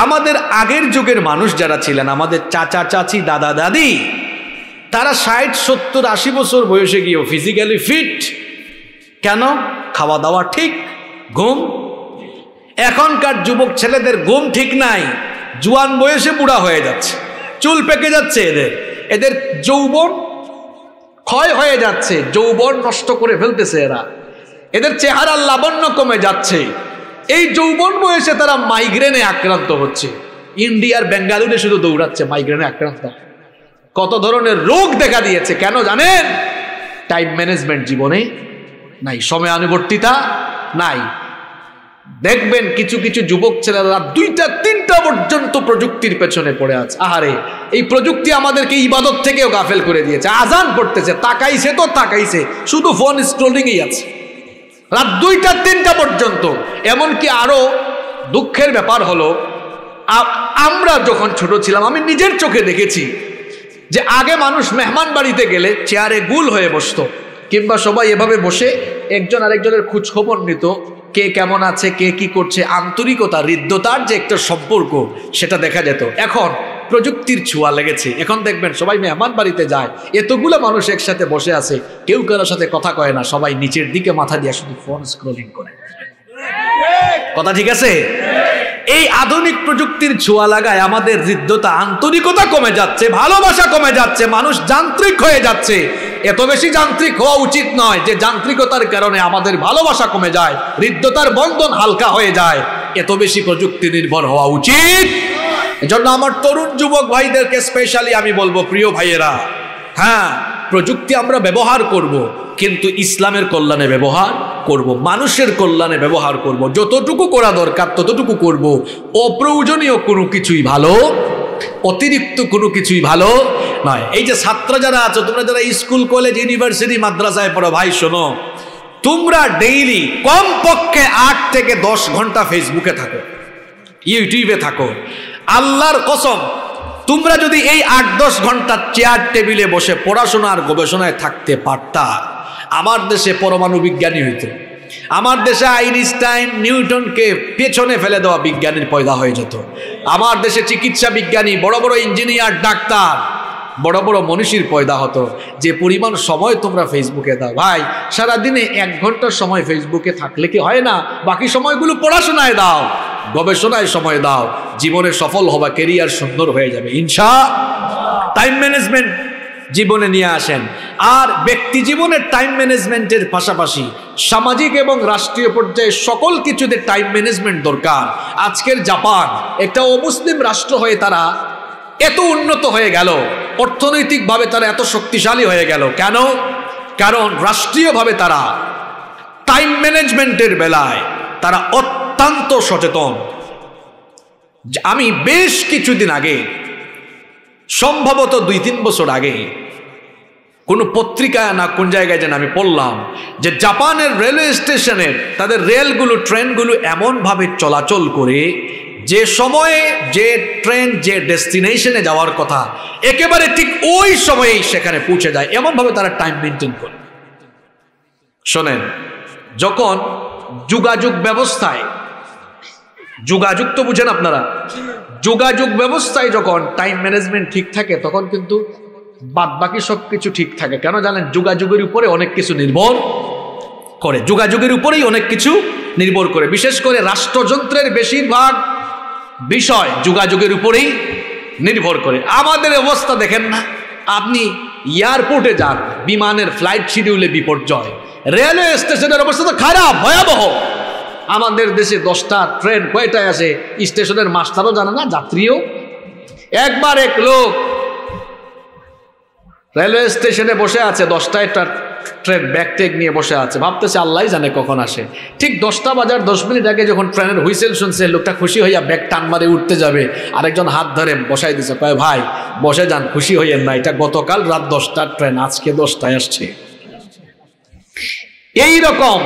আমাদের আগের যুগের মানুষ যারা ছিলেন, আমাদের চাচা চাচি, দাদা দাদি, তারা 60, 70, 80 বছর বয়সে গিয়েও ফিজিক্যালি ফিট। কেন? খাওয়া দাওয়া ঠিক, ঘুম। এখনকার যুবক ছেলেদের ঘুম ঠিক নাই, জুয়ান বয়সে বুড়া হয়ে যাচ্ছে, চুল পেকে যাচ্ছে, এদের যৌবন ক্ষয় হয়ে যাচ্ছে, যৌবন নষ্ট করে ফেলতেছে এরা, এদের চেহারার লাবণ্য কমে যাচ্ছে। এই যৌবন বয়সে তারা মাইগ্রেনে আক্রান্ত হচ্ছে। ইন্ডিয়ার বেঙ্গালুরুতে শুধু দৌড়াচ্ছে মাইগ্রেনে আক্রান্ত। কত ধরনের রোগ দেখা দিয়েছে, কেন জানেন? টাইম ম্যানেজমেন্ট জীবনে নাই, সময়ানুবর্তিতা নাই। দেখবেন কিছু কিছু যুবক ছেলেরা 2টা 3টা পর্যন্ত প্রযুক্তির পেছনে পড়ে আছে। আহারে, এই প্রযুক্তি আমাদেরকে ইবাদত থেকেও গাফেল করে দিয়েছে। আজান পড়তেছে, তাকাইছে তো তাকাইছে, শুধু ফোন স্ক্রলিংই আছে রাত 2টা 3টা পর্যন্ত। এমনকি আরো দুঃখের ব্যাপার হলো, আমরা যখন ছোট ছিলাম, আমি নিজের চোখে দেখেছি যে আগে মানুষ মেহমান বাড়িতে গেলে চেয়ারে গুল হয়ে বসতো, কিংবা সবাই এভাবে বসে একজন আরেকজনের খোঁজ খবর নিত, কে কেমন আছে, কে কি করছে, আন্তরিকতা, হৃদ্যতার যে একটা সম্পর্ক, সেটা দেখা যেত। এখন প্রযুক্তির ছোঁয়া লেগেছে, এখন দেখবেন সবাই মেহমান বাড়িতে যায়, এতগুলো মানুষ একসাথে বসে আছে, কেউ কারোর সাথে কথা কয় না, সবাই নিচের দিকে মাথা দিয়ে শুধু ফোন স্ক্রলিং করে। কথা ঠিক আছে? এই আধুনিক প্রযুক্তির ছোঁয়া লাগায় আমাদের হৃদ্যতা, আন্তরিকতা কমে যাচ্ছে, ভালোবাসা কমে যাচ্ছে, মানুষ যান্ত্রিক হয়ে যাচ্ছে। এত বেশি যান্ত্রিক হওয়া উচিত নয় যে যান্ত্রিকতার কারণে আমাদের ভালোবাসা কমে যায়, হৃদ্যতার বন্ধন হালকা হয়ে যায়। এত বেশি প্রযুক্তি নির্ভর হওয়া উচিত। এজন্য আমার তরুণ যুবক ভাইদেরকে স্পেশালি আমি বলবো, প্রিয় ভাইয়েরা, হ্যাঁ, প্রযুক্তি আমরা ব্যবহার করব, কিন্তু ইসলামের কল্যাণে ব্যবহার করব, মানুষের কল্যাণে ব্যবহার করব। যতটুকু করা দরকার ততটুকু করব। অপ্রয়োজনীয় কোনো কিছুই ভালো, অতিরিক্ত কোনো কিছুই ভালো নয়। এই যে ছাত্র যারা আছো, তোমরা যারা স্কুল, কলেজ, ইউনিভার্সিটি, মাদ্রাসায় পড়ো, ভাই শোনো, তোমরা ডেইলি কমপক্ষে 8 থেকে 10 ঘন্টা ফেসবুকে থাকো, ইউটিউবে থাকো। আল্লাহর কসম, তোমরা যদি এই 8-10 ঘন্টা চেয়ার টেবিলে বসে পড়াশোনা আর গবেষণায় থাকতে পারতা, আমার দেশে পরমাণু বিজ্ঞানী হইত, আমার দেশে আইনস্টাইন, নিউটনকে পেছনে ফেলে দেওয়া বিজ্ঞানীর পয়দা হয়ে যেত, আমার দেশে চিকিৎসা বিজ্ঞানী, বড় বড় ইঞ্জিনিয়ার, ডাক্তার, বড় বড় মনীষীর পয়দা হতো। যে পরিমাণ সময় তোমরা ফেসবুকে দাও, ভাই সারাদিনে 1 ঘন্টার সময় ফেসবুকে থাকলে কি হয় না? বাকি সময়গুলো পড়াশোনায় দাও, গবেষণায় সময় দাও, জীবনে সফল হবা, কেরিয়ার সুন্দর হয়ে যাবে ইনশাআল্লাহ। টাইম ম্যানেজমেন্ট জীবনে নিয়ে আসেন। আর ব্যক্তি জীবনের টাইম ম্যানেজমেন্টের পাশাপাশি সামাজিক এবং রাষ্ট্রীয় পর্যায়ে সকল কিছুতে টাইম ম্যানেজমেন্ট দরকার। আজকের জাপান একটা অমুসলিম রাষ্ট্র হয়ে তারা এত উন্নত হয়ে গেল, অর্থনৈতিকভাবে তারা এত শক্তিশালী হয়ে গেল কেন? কারণ রাষ্ট্রীয়ভাবে তারা টাইম ম্যানেজমেন্টের বেলায় তারা অত্যন্ত সচেতন। আমি বেশ কিছুদিন আগে, সম্ভবত 2-3 বছর আগে, কোনো পত্রিকায় না কোন জায়গায় যেন আমি পড়লাম যে জাপানের রেলওয়ে স্টেশনের তাদের রেলগুলো, ট্রেনগুলো এমনভাবে চলাচল করে যে সময়ে যে ট্রেন যে ডেস্টিনেশনে যাওয়ার কথা একেবারে ঠিক ওই সময়েই সেখানে পৌঁছে যায়, এমনভাবে তারা টাইম মেনটেন করে। শোনেন, যখন যোগাযোগ ব্যবস্থায়, যোগাযোগ তো বুঝেন আপনারা, যোগাযোগ ব্যবস্থায় যখন টাইম ম্যানেজমেন্ট ঠিক থাকে তখন কিন্তু বাদ বাকি সবকিছু ঠিক থাকে। কেন জানেন? যোগাযোগের উপরে অনেক কিছু নির্ভর করে, যোগাযোগের উপরেই অনেক কিছু নির্ভর করে। বিশেষ করে রাষ্ট্রযন্ত্রের বেশিরভাগ বিষয় যোগাযোগের উপরেই নির্ভর করে। আমাদের অবস্থা দেখেন না, আপনি এয়ারপোর্টে যান, বিমানের ফ্লাইট শিডিউলে বিপর্যয়, রেলওয়ে স্টেশনের অবস্থা তো খারাপ, ভয়াবহ। আমাদের দেশে 10টা ট্রেন কয়টায় আসে স্টেশনের মাস্টারও জানে না, যাত্রীও। একবার এক লোক রেলওয়ে স্টেশনে বসে আছে, 10টা একটা ট্রেন ব্যাগ টেক নিয়ে বসে আছে, ভাবতেছে আল্লাহ জানে কখন আসে। ঠিক 10টা বাজার 10 মিনিট আগে যখন ট্রেনের হুইসেল শুনছে, লোকটা খুশি হইয়া ব্যাগ টান মারে উঠতে যাবে, আরেকজন হাত ধরে বসাই দিছে, কয় ভাই বসে যান, খুশি হইয়েন না, এটা গতকাল রাত 10টার ট্রেন, আজকে 10টায় আসছে। এই রকম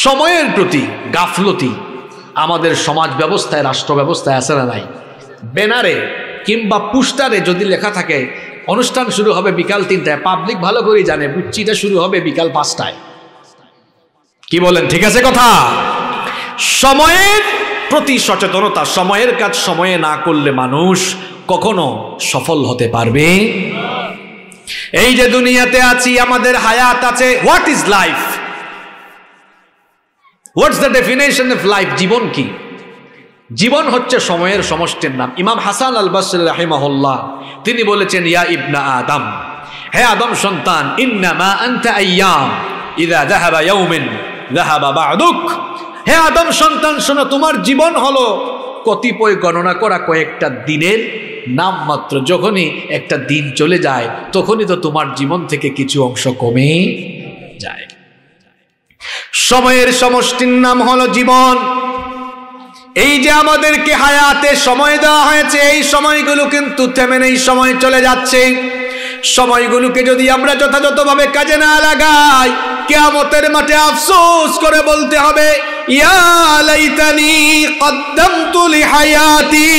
সময়ের প্রতি গাফলতি আমাদের সমাজ ব্যবস্থায়, রাষ্ট্র ব্যবস্থায় আছে না নাই? ব্যানারে কিংবা পোস্টারে যদি লেখা থাকে অনুষ্ঠান শুরু হবে বিকাল 3টায়, পাবলিক ভালো করে জানে বুচ্চিটা শুরু হবে বিকাল 5টায়। কি বলেন, ঠিক আছে কথা? সময়ের প্রতি সচেতনতা, সময়ের কাজ সময়ে না করলে মানুষ কখনো সফল হতে পারবে। এই যে দুনিয়াতে আছি, আমাদের হায়াত আছে, what is life? What's the definition of life? জীবন কি? জীবন হচ্ছে সময়ের সমষ্টির নাম। ইমাম হাসান আল বসরি রাহিমাহুল্লাহ তিনি বলেছেন, ইয়া ইবনা আদম, হে আদম সন্তান, ইন্নামা আনতা আইয়াম ইযা যাহাবা ইয়াউমিন যাহাবা বা'দুক। হে আদম সন্তান শোনো, তোমার জীবন হলো কতিপয় গণনা করা কয়েকটা দিনের নাম মাত্র। যখনই একটা দিন চলে যায় তখনই তো তোমার জীবন থেকে কিছু অংশ কমে যায়। সময়ের সমষ্টির নাম হলো জীবন। এই যে আমাদেরকে হায়াতে সময় দেওয়া হয়েছে, এই সময়গুলো কিন্তু থেমে নেই, সময় চলে যাচ্ছে। সময়গুলোকে যদি আমরা যথাযথভাবে কাজে না লাগাই, কিয়ামতের মাঠে আফসোস করে বলতে হবে, ইয়া লাইতানি কদ্দামতু লিহায়াতি।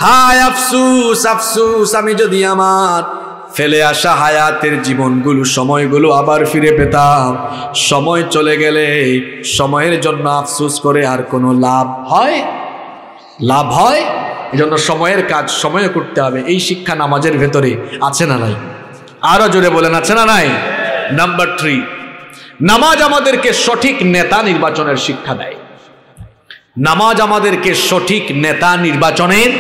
হায় আফসোস, আফসোস, আমি যদি আমার ফেলে আসা হায়াতের জীবনগুলো, সময়গুলো আবার ফিরে পেতাম। সময় চলে গেলে সময়ের জন্য আফসোস করে আর কোনো লাভ হয়? লাভ হয়? এজন্য সময়ের কাজ সময়ে করতে হবে। এই শিক্ষা নামাজের ভেতরে আছে না নাই? আরো জোরে বলেন, আছে না নাই? নাম্বার 3, নামাজ আমাদেরকে সঠিক নেতা নির্বাচনের শিক্ষা দেয়। নামাজ আমাদেরকে সঠিক নেতা নির্বাচনের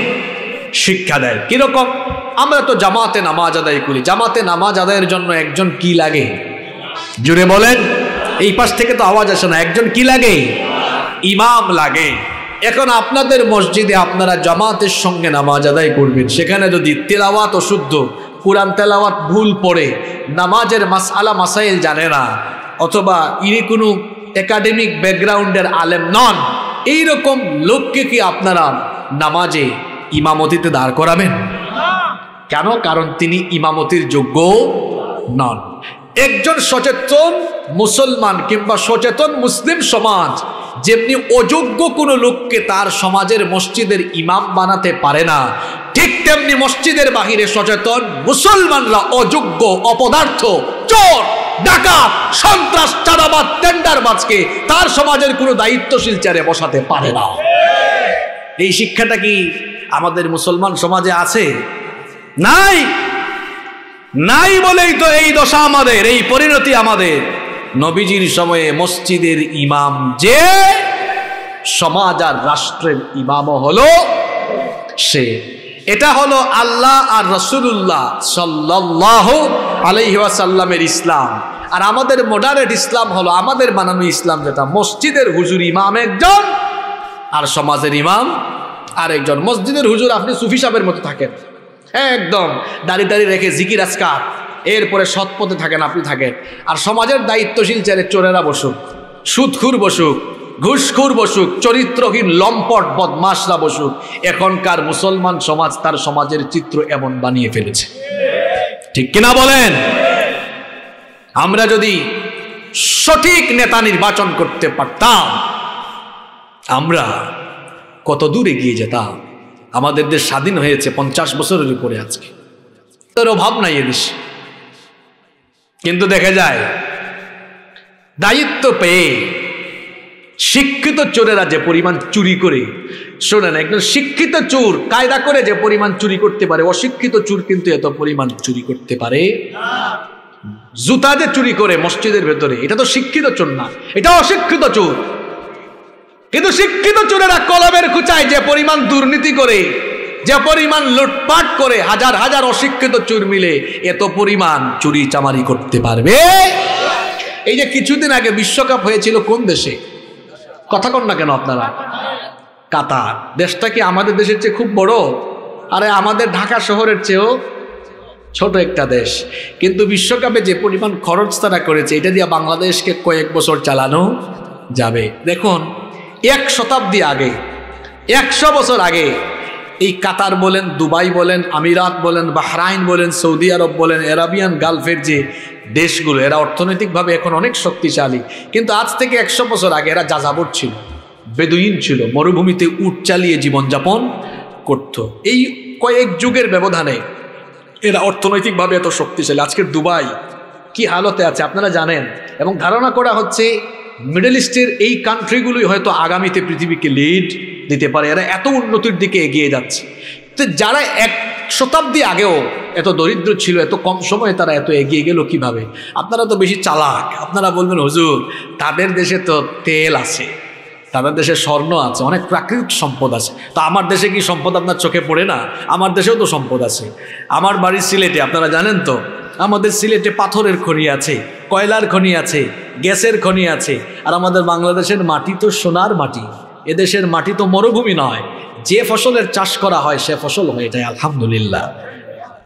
শিক্ষা দেয়। কিরকম? আমরা তো জামাতে নামাজ আদায় করি। জামাতে নামাজ আদায়ের জন্য একজন কি লাগে? জোরে বলেন। এই পাশ থেকে তো আওয়াজ আসে না। একজন কি লাগে? ইমাম লাগে। এখন আপনাদের মসজিদে আপনারা জামাতের সঙ্গে নামাজ আদায় করবেন, সেখানে যদি তেলাওয়াত অশুদ্ধ, কুরআন তেলাওয়াত ভুল পড়ে, নামাজের মাসআলা মাসাইল জানে না, অথবা ইনি কোনো একাডেমিক ব্যাকগ্রাউন্ডের আলেম নন, এইরকম লোককে কি আপনারা নামাজে ইমামতিতে দাঁড় করাবেন? কেন? কারণ তিনি ইমামতির যোগ্য নন। একজন সচেতন মুসলমান কিংবা সচেতন মুসলিম সমাজ যেমনি অযোগ্য কোনো লোককে তার সমাজের মসজিদের ইমাম বানাতে পারে না, ঠিক তেমনি মসজিদের বাহিরে সচেতন মুসলমানরা অযোগ্য, অপদার্থ, চোর, ডাকাত, সন্ত্রাস, চাঁদাবাজ, টেন্ডারবাজকে তার সমাজের কোনো দায়িত্বশীল চেয়ারে বসাতে পারে না। এই শিক্ষাটা কি আমাদের মুসলমান সমাজে আছে? নাই। নাই বলেই তো এই দশা আমাদের, এই পরিণতি আমাদের। নবীজির সময়ে মসজিদের ইমাম যে, সমাজ আর রাষ্ট্রের ইমামও হলো সে। এটা হলো আল্লাহ আর রাসূলুল্লাহ সাল্লাল্লাহু আলাইহি ওয়াসাল্লামের ইসলাম। আর আমাদের মডারেট ইসলাম হলো আমাদের বানানো ইসলাম, যেটা মসজিদের হুজুর ইমাম একজন আর সমাজের ইমাম আরেকজন। মসজিদের হুজুর আপনি সুফি সাহেবের মতো থাকেন, একদম দাড়ি দাড়ি রেখে জিকির আজকার, এরপরে সৎ পথে থাকেন, আপনি থাকেন। আর সমাজের দায়িত্বশীল চেয়ারে চোরেরা বসুক, সুদখুর বসুক, ঘুষখুর বসুক, চরিত্রহীন লম্পট বদমাশরা বসুক। এখনকার মুসলমান সমাজ তার সমাজের চিত্র এমন বানিয়ে ফেলেছে, ঠিক কিনা বলেন? আমরা যদি সঠিক নেতা নির্বাচন করতে পারতাম, আমরা কত দূর এগিয়ে যেতাম। আমাদের দেশ স্বাধীন হয়েছে 50 বছরের উপরে, আজকে তার অভাব নাই এদেশে। কিন্তু দেখা যায় দায়িত্ব পেয়ে শিক্ষিত চোরেরা যে পরিমাণ চুরি করে, শোনেন, একজন শিক্ষিত চোর কায়দা করে যে পরিমাণ চুরি করতে পারে, অশিক্ষিত চোর কিন্তু এত পরিমাণ চুরি করতে পারে। জুতা যে চুরি করে মসজিদের ভেতরে, এটা তো শিক্ষিত চোর না, এটা অশিক্ষিত চোর। কিন্তু শিক্ষিত চোরেরা কলমের খুঁচায় যে পরিমাণ দুর্নীতি করে, যে পরিমাণ লুটপাট করে, হাজার হাজার অশিক্ষিত চোর মিলে এত পরিমাণ চুরি চামারি করতে পারবে। এই যে কিছুদিন আগে বিশ্বকাপ হয়েছিল কোন দেশে? কথা কন না কেন আপনারা? কাতার। দেশটা কি আমাদের দেশের চেয়ে খুব বড়? আরে আমাদের ঢাকা শহরের চেয়েও ছোট একটা দেশ, কিন্তু বিশ্বকাপে যে পরিমাণ খরচ তারা করেছে, এটা দিয়ে বাংলাদেশকে কয়েক বছর চালানো যাবে। দেখুন, 1 শতাব্দী আগে, 100 বছর আগে এই কাতার বলেন, দুবাই বলেন, আমিরাত বলেন, বাহরাইন বলেন, সৌদি আরব বলেন, আরাবিয়ান গালফের যে দেশগুলো, এরা অর্থনৈতিকভাবে এখন অনেক শক্তিশালী, কিন্তু আজ থেকে 100 বছর আগে এরা যাযাবর ছিল, বেদুইন ছিল, মরুভূমিতে উট চালিয়ে জীবনযাপন করত। এই কয়েক যুগের ব্যবধানে এরা অর্থনৈতিকভাবে এত শক্তিশালী। আজকে দুবাই কি হালতে আছে আপনারা জানেন, এবং ধারণা করা হচ্ছে মিডল ইস্টের এই কান্ট্রিগুলোই হয়তো আগামীতে পৃথিবীকে লিড দিতে পারে, এরা এত উন্নতির দিকে এগিয়ে যাচ্ছে। তো যারা 1 শতাব্দী আগেও এত দরিদ্র ছিল, এত কম সময়ে তারা এত এগিয়ে গেল কিভাবে? আপনারা তো বেশি চালাক, আপনারা বলবেন হুজুর তাদের দেশে তো তেল আছে, তাদের দেশে স্বর্ণ আছে, অনেক প্রাকৃতিক সম্পদ আছে। তো আমার দেশে কি সম্পদ আপনার চোখে পড়ে না? আমার দেশেও তো সম্পদ আছে। আমার বাড়ি সিলেটে, আপনারা জানেন তো, আমাদের সিলেটে পাথরের খনি আছে, কয়লার খনি আছে, গ্যাসের খনি আছে। আর আমাদের বাংলাদেশের মাটি তো সোনার মাটি, এদেশের মাটি তো মরুভূমি নয়, যে ফসলের চাষ করা হয় সে ফসল হয়ে যায় আলহামদুলিল্লাহ।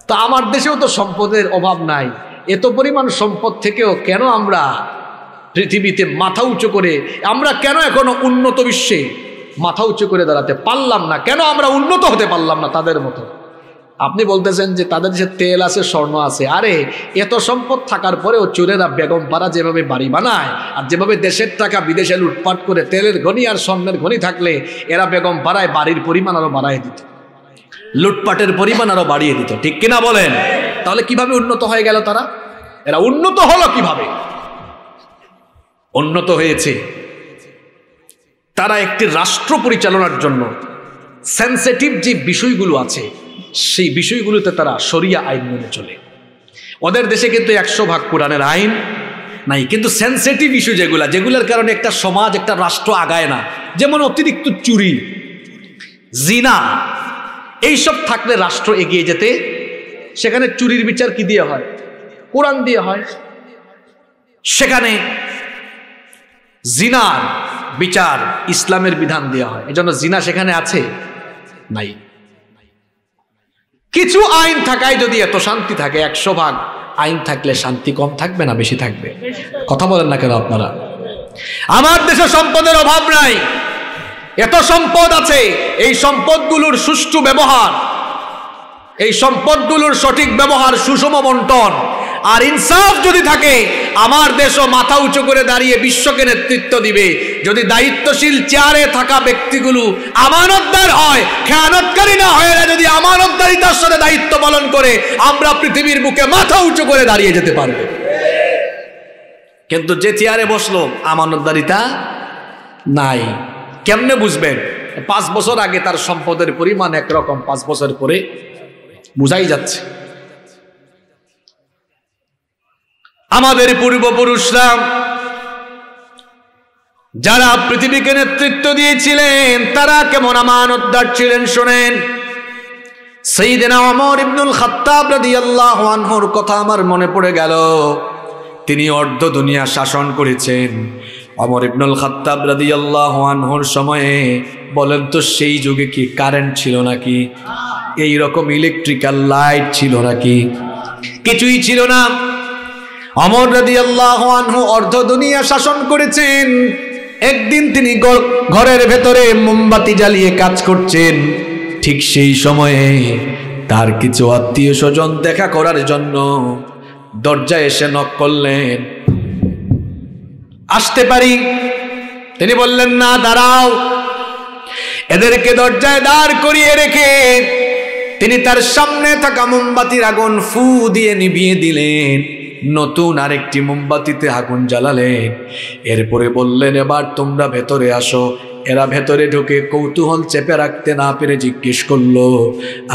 তো আমার দেশেও তো সম্পদের অভাব নাই। এত পরিমাণ সম্পদ থেকেও কেন আমরা পৃথিবীতে মাথা উঁচু করে, আমরা কেন এখনো উন্নত বিশ্বে মাথা উঁচু করে দাঁড়াতে পারলাম না? কেন আমরা উন্নত হতে পারলাম না তাদের মতো? আপনি বলতেছেন যে তাদের দেশে তেল আছে, স্বর্ণ আছে। আরে এত সম্পদ থাকার পরেও চোরেরা বেগম পাড়া যেভাবে বাড়ি বানায়, আর যেভাবে দেশের টাকা বিদেশে লুটপাট করে তেলের খনি আর স্বর্ণের খনি থাকলে এরা বেগম পাড়ায় বাড়ির পরিমাণ আরো বাড়াই দিত, লুটপাটের পরিমাণ আরো বাড়িয়ে দিত, ঠিক কিনা বলেন? তাহলে কিভাবে উন্নত হয়ে গেল তারা? এরা উন্নত হলো কিভাবে? উন্নত হয়েছে তারা একটি রাষ্ট্র পরিচালনার জন্য সেন্সিটিভ যে বিষয়গুলো আছে সেই বিষয়গুলোতে তারা শরিয়া আইন মেনে চলে। ওদের দেশে কিন্তু 100% কোরআনের আইন নাই, কিন্তু সেন্সিটিভ ইস্যু যেগুলোর কারণে একটা সমাজ, একটা রাষ্ট্র আগায় না, যেমন অতিরিক্ত চুরি, জিনা, এইসব থাকলে রাষ্ট্র এগিয়ে যেতে, সেখানে চুরির বিচার কি দিয়ে হয়? কোরআন দিয়ে হয়। সেখানে জিনার বিচার ইসলামের বিধান দেওয়া হয়, এজন্য জিনা সেখানে আছে নাই। কিছু আইন থাকায় যদি এত শান্তি থাকে, 100% আইন থাকলে শান্তি কম থাকবে না বেশি থাকবে? কথা বলেন না কেন আপনারা? আমার দেশে সম্পদের অভাব নাই, এত সম্পদ আছে। এই সম্পদগুলোর সুষ্ঠু ব্যবহার, এই সম্পদগুলোর সঠিক ব্যবহার, সুষম বন্টন আর ইনসাফ যদি থাকে, আমার দেশও মাথা উঁচু করে দাঁড়িয়ে বিশ্বকে নেতৃত্ব দিবে। যদি দায়িত্বশীল চেয়ারে থাকা ব্যক্তিগুলো আমানতদার হয়, খেয়ানতকারী না হয়, যদি আমানতদারিতার সাথে দায়িত্ব পালন করে, আমরা পৃথিবীর বুকে মাথা উঁচু করে দাঁড়িয়ে যেতে পারবো। কিন্তু যে চেয়ারে বসলো আমানতদারিতা নাই, কেমনে বুঝবেন? 5 বছর আগে তার সম্পদের পরিমাণ একরকম, 5 বছর পরে বুঝাই যাচ্ছে। আমাদের পূর্বপুরুষরা যারা পৃথিবীকে নেতৃত্ব দিয়েছিলেন তারা কেমন আমানতদার ছিলেন শোনেন। সাইয়েদনা ওমর ইবনুল খাত্তাব রাদিয়াল্লাহু আনহুর কথা আমার মনে পড়ে গেল। তিনি অর্ধ দুনিয়া শাসন করেছেন। ওমর ইবনুল খাত্তাব রাদিয়াল্লাহু আনহুর সময়ে বলেন তো সেই যুগে কি কারেন্ট ছিল নাকি? এই রকম ইলেকট্রিক্যাল লাইট ছিল নাকি? কিছুই ছিল না। ওমর রাদিয়াল্লাহু আনহু অর্ধ দুনিয়া শাসন করেছেন। একদিন তিনি ঘরের ভেতরে মোমবাতি জ্বালিয়ে কাজ করছেন। ঠিক সেই সময়ে তার কিছু আত্মীয় স্বজন দেখা করার জন্য দরজায় এসে নক করলেন। আসতে পারি? তিনি বললেন না, দাঁড়াও। এদেরকে দরজায় দাঁড় করিয়ে রেখে তিনি তার সামনে থাকা মোমবাতির আগুন ফু দিয়ে নিভিয়ে দিলেন। নতুন আরেকটি মোমবাতিতে আগুন জ্বালালেন। এরপরে বললেন, এবার তোমরা ভেতরে আসো। এরা ভেতরে ঢুকে কৌতূহল চেপে রাখতে না পেরে জিজ্ঞেস করলো,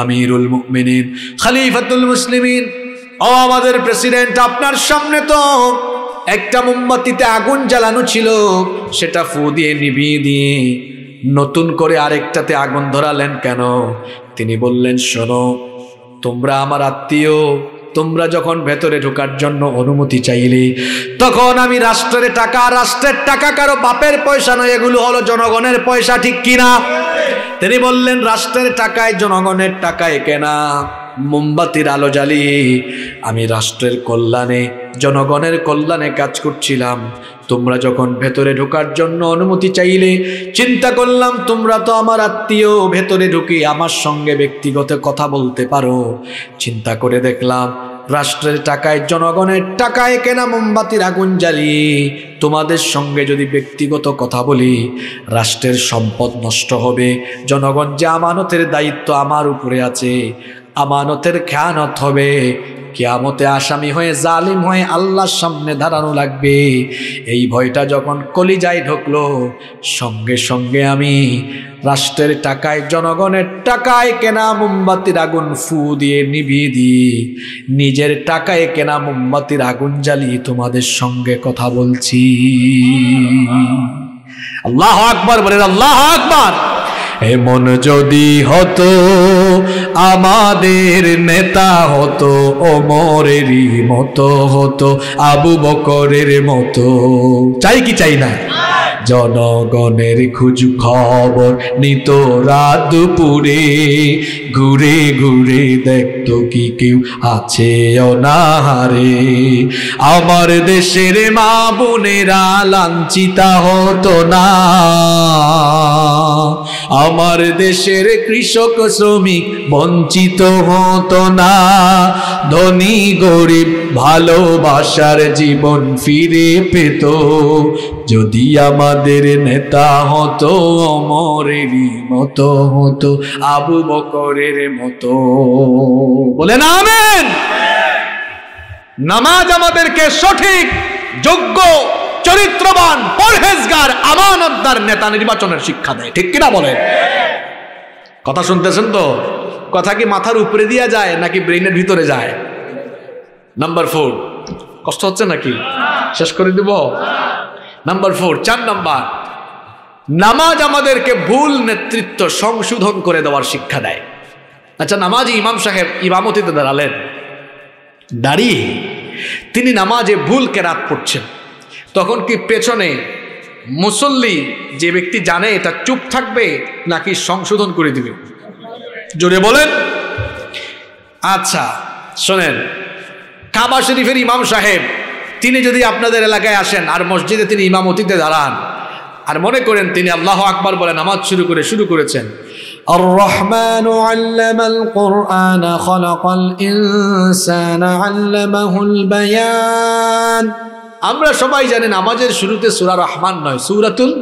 আমিরুল মুমিনিন, খলিফাতুল মুসলিমিন, ও আমাদের প্রেসিডেন্ট, আপনার সামনে তো একটা মোমবাতিতে আগুন জ্বালানো ছিল, সেটা ফু দিয়ে নিভিয়ে দিয়ে নতুন করে আরেকটাতে আগুন ধরালেন কেন? তিনি বললেন, শোনো, তোমরা আমার আত্মীয়, তোমরা যখন ভেতরে ঢোকার জন্য অনুমতি চাইলে তখন আমি রাষ্ট্রের টাকা কারো বাপের পয়সা নয়, এগুলো হলো জনগণের পয়সা, ঠিক কিনা? তিনি বললেন, রাষ্ট্রের টাকায় জনগণের টাকায় কেনা মোমবাতির আলো জ্বালিয়ে আমি রাষ্ট্রের কল্যাণে, জনগণের কল্যাণে কাজ করছিলাম। তোমরা যখন ভেতরে ঢোকার জন্য অনুমতি চাইলে, চিন্তা করলাম তোমরা তো আমার আত্মীয়, ভেতরে ঢুকে আমার সঙ্গে ব্যক্তিগত কথা বলতে পারো। চিন্তা করে দেখলাম রাষ্ট্রের টাকায়, জনগণের টাকায় কেনা মোমবাতির আগুন জ্বালিয়ে তোমাদের সঙ্গে যদি ব্যক্তিগত কথা বলি, রাষ্ট্রের সম্পদ নষ্ট হবে। জনগণ যে আমানতের দায়িত্ব আমার উপরে আছে, আমানতের খেয়ানত হবে, কিয়ামতে আসামি হয়ে, জালিম হয়ে আল্লাহর সামনে দাঁড়ানো লাগবে। এই ভয়টা যখন কলিজায় ঢুকলো, সঙ্গে সঙ্গে আমি রাষ্ট্রের টাকায়, জনগণের টাকায় কেনা মোমবাতির আগুন ফু দিয়ে নিভিয়ে দিই, নিজের টাকায় কেনা মোমবাতির আগুন জ্বালিয়ে তোমাদের সঙ্গে কথা বলছি। আল্লাহু আকবার বলেন, আল্লাহু আকবার। এমন যদি হতো আমাদের নেতা হতো ওমরেরই মতো, হতো আবু বকরের মতো। চাই কি চাই না? জনগণের খোঁজ খবর নিত রাত দুপুরে, ঘুরে ঘুরে দেখতো কি কেউ আছে অনাহারে। আমার দেশের মা বোনেরা লাঞ্ছিতা হতো না, আমার দেশের কৃষক শ্রমিক বঞ্চিত হতো না। ধনী গরিব ভালোবাসার জীবন ফিরে পেত, যদি আমাদের নেতা হতো ওমরেরই মতো, হতো আবু বকরের মতো। বলেন আমিন। নামাজ আমাদেরকে সঠিক, যোগ্য, চরিত্রবান, পরহেজগার, আমানতদার নেতা নির্বাচনের শিক্ষা দেয়। ঠিক কিনা বলেন? কথা শুনতেছেন তো? কথা কি মাথার উপরে দিয়া যায় নাকি ব্রেইনের ভিতরে যায়? নাম্বার 4, কষ্ট হচ্ছে নাকি? শেষ করে দিব। নাম্বার 4, 4 নাম্বার, নামাজ আমাদেরকে ভুল নেতৃত্ব সংশোধন করে দেওয়ার শিক্ষা দেয়। আচ্ছা, নামাজি ইমাম সাহেব ইমামতিতে দাঁড়ালেন, দাঁড়িয়ে তিনি নামাজে ভুল কেরাত পড়ছেন, তখন কি পেছনে মুসল্লি যে ব্যক্তি জানে এটা চুপ থাকবে নাকি সংশোধন করে দিবে? জোরে বলেন। আচ্ছা শোনেন, কাবা শরীফের ইমাম সাহেব তিনি যদি আপনাদের এলাকায় আসেন আর মসজিদে তিনি ইমামতিতে দাঁড়ান আর মনে করেন তিনি আল্লাহু আকবার বলে নামাজ শুরু করেছেন, আর রহমানু আল্লামাল কুরআন খালাকাল ইনসানা আল্লামাহুল বায়ান। আমরা সবাই জানি নামাজের শুরুতে সূরা রহমান নয়, সূরাতুল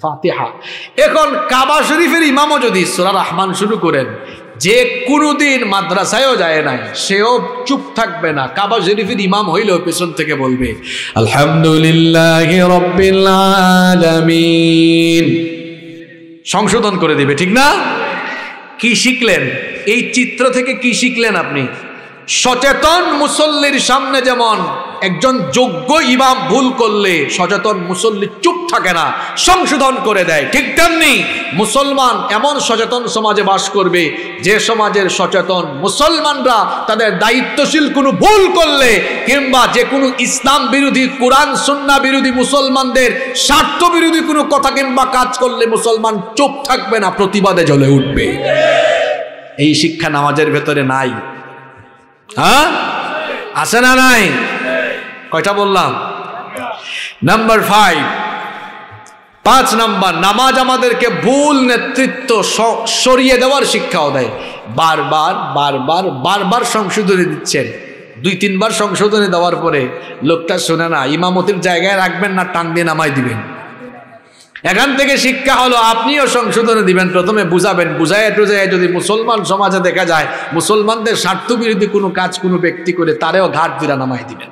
ফাতিহা। এখন কাবা শরীফের ইমামও যদি সূরা রহমান শুরু করেন, যে কোনোদিন মাদ্রাসায়ও যায় নাই সেও চুপ থাকবে না, কাবা শরীফের ইমাম হইলেও পেছন থেকে বলবে আলহামদুলিল্লাহি রাব্বিল আলামিন, সংশোধন করে দিবে। ঠিক না? কি শিখলেন এই চিত্র থেকে? কি শিখলেন আপনি? সচেতন মুসল্লির সামনে যেমন একজন যোগ্য ইমাম ভুল করলে সচেতন মুসল্লি চুপ থাকে না, সংশোধন করে দেয়, ঠিক তেমনি মুসলমান এমন সচেতন সমাজে বাস করবে যে সমাজের সচেতন মুসলমানরা তাদের দায়িত্বশীল কোনো ভুল করলে কিংবা যে কোনো ইসলাম বিরোধী, কোরআন সুন্নাহ বিরোধী, মুসলমানদের স্বার্থ বিরোধী কোনো কথা কিংবা কাজ করলে মুসলমান চুপ থাকবে না, প্রতিবাদে জ্বলে উঠবে। এই শিক্ষা নামাজের ভেতরে নাই। হ্যাঁ, আছে না নাই? কয়টা বললাম? নাম্বার 5 নাম্বার, নামাজ আমাদেরকে ভুল নেতৃত্ব সরিয়ে দেওয়ার শিক্ষাও দেয়। বারবার সংশোধনী দিচ্ছেন, 2-3 বার সংশোধনী দেওয়ার পরে লোকটা শোনে না, ইমামতির জায়গায় রাখবেন না, টান দিয়ে নামাই দিবেন। এখান থেকে শিক্ষা হলো আপনিও সংশোধনে দিবেন, প্রথমে বুঝাবেন, বুঝাইয়া টুজাইয়া যদি মুসলমান সমাজে দেখা যায় মুসলমানদের স্বার্থ বিরোধী কোনো কাজ কোনো ব্যক্তি করে, তারেও ঘাট দিরা নামাই দিবেন।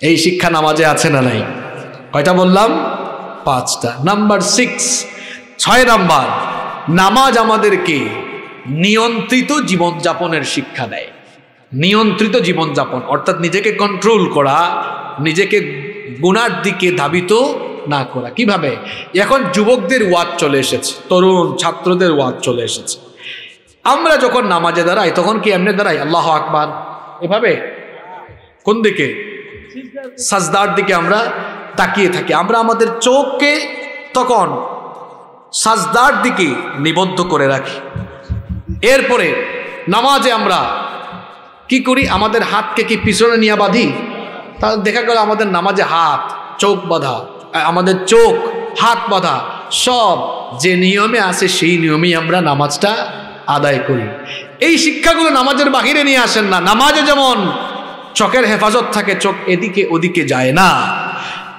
এই শিক্ষা নামাজে আছে না নাই? কয়টা বললাম? 5টা। নাম্বার 6 নাম্বার, নামাজ আমাদেরকে নিয়ন্ত্রিত জীবনযাপনের শিক্ষা দেয়। নিয়ন্ত্রিত জীবনযাপন অর্থাৎ নিজেকে কন্ট্রোল করা, নিজেকে গুনার দিকে ধাবিত না করা। কিভাবে? এখন যুবকদের ওয়াজ চলে এসেছে, তরুণ ছাত্রদের ওয়াজ চলে এসেছে। আমরা যখন নামাজে দাঁড়াই তখন কি এমনি দাঁড়াই আল্লাহু আকবার এভাবে? কোন দিকে? সাজদার দিকে আমরা তাকিয়ে থাকি। আমরা আমাদের চোখকে তখন সাজদার দিকে নিবদ্ধ করে রাখি। এরপরে নামাজে আমরা কি করি? আমাদের হাতকে কি পিছনে নিয়ে বাঁধি? তাহলে দেখা গেল আমাদের নামাজে হাত চোখ বাঁধা, আমাদের চোখ হাত বাঁধা, সব যে নিয়মে আছে সেই নিয়মেই আমরা নামাজটা আদায় করি। এই শিক্ষাগুলো নামাজের বাহিরে নিয়ে আসেন না। নামাজে যেমন চোখের হেফাজত থাকে, চোখ এদিকে ওদিকে যায় না,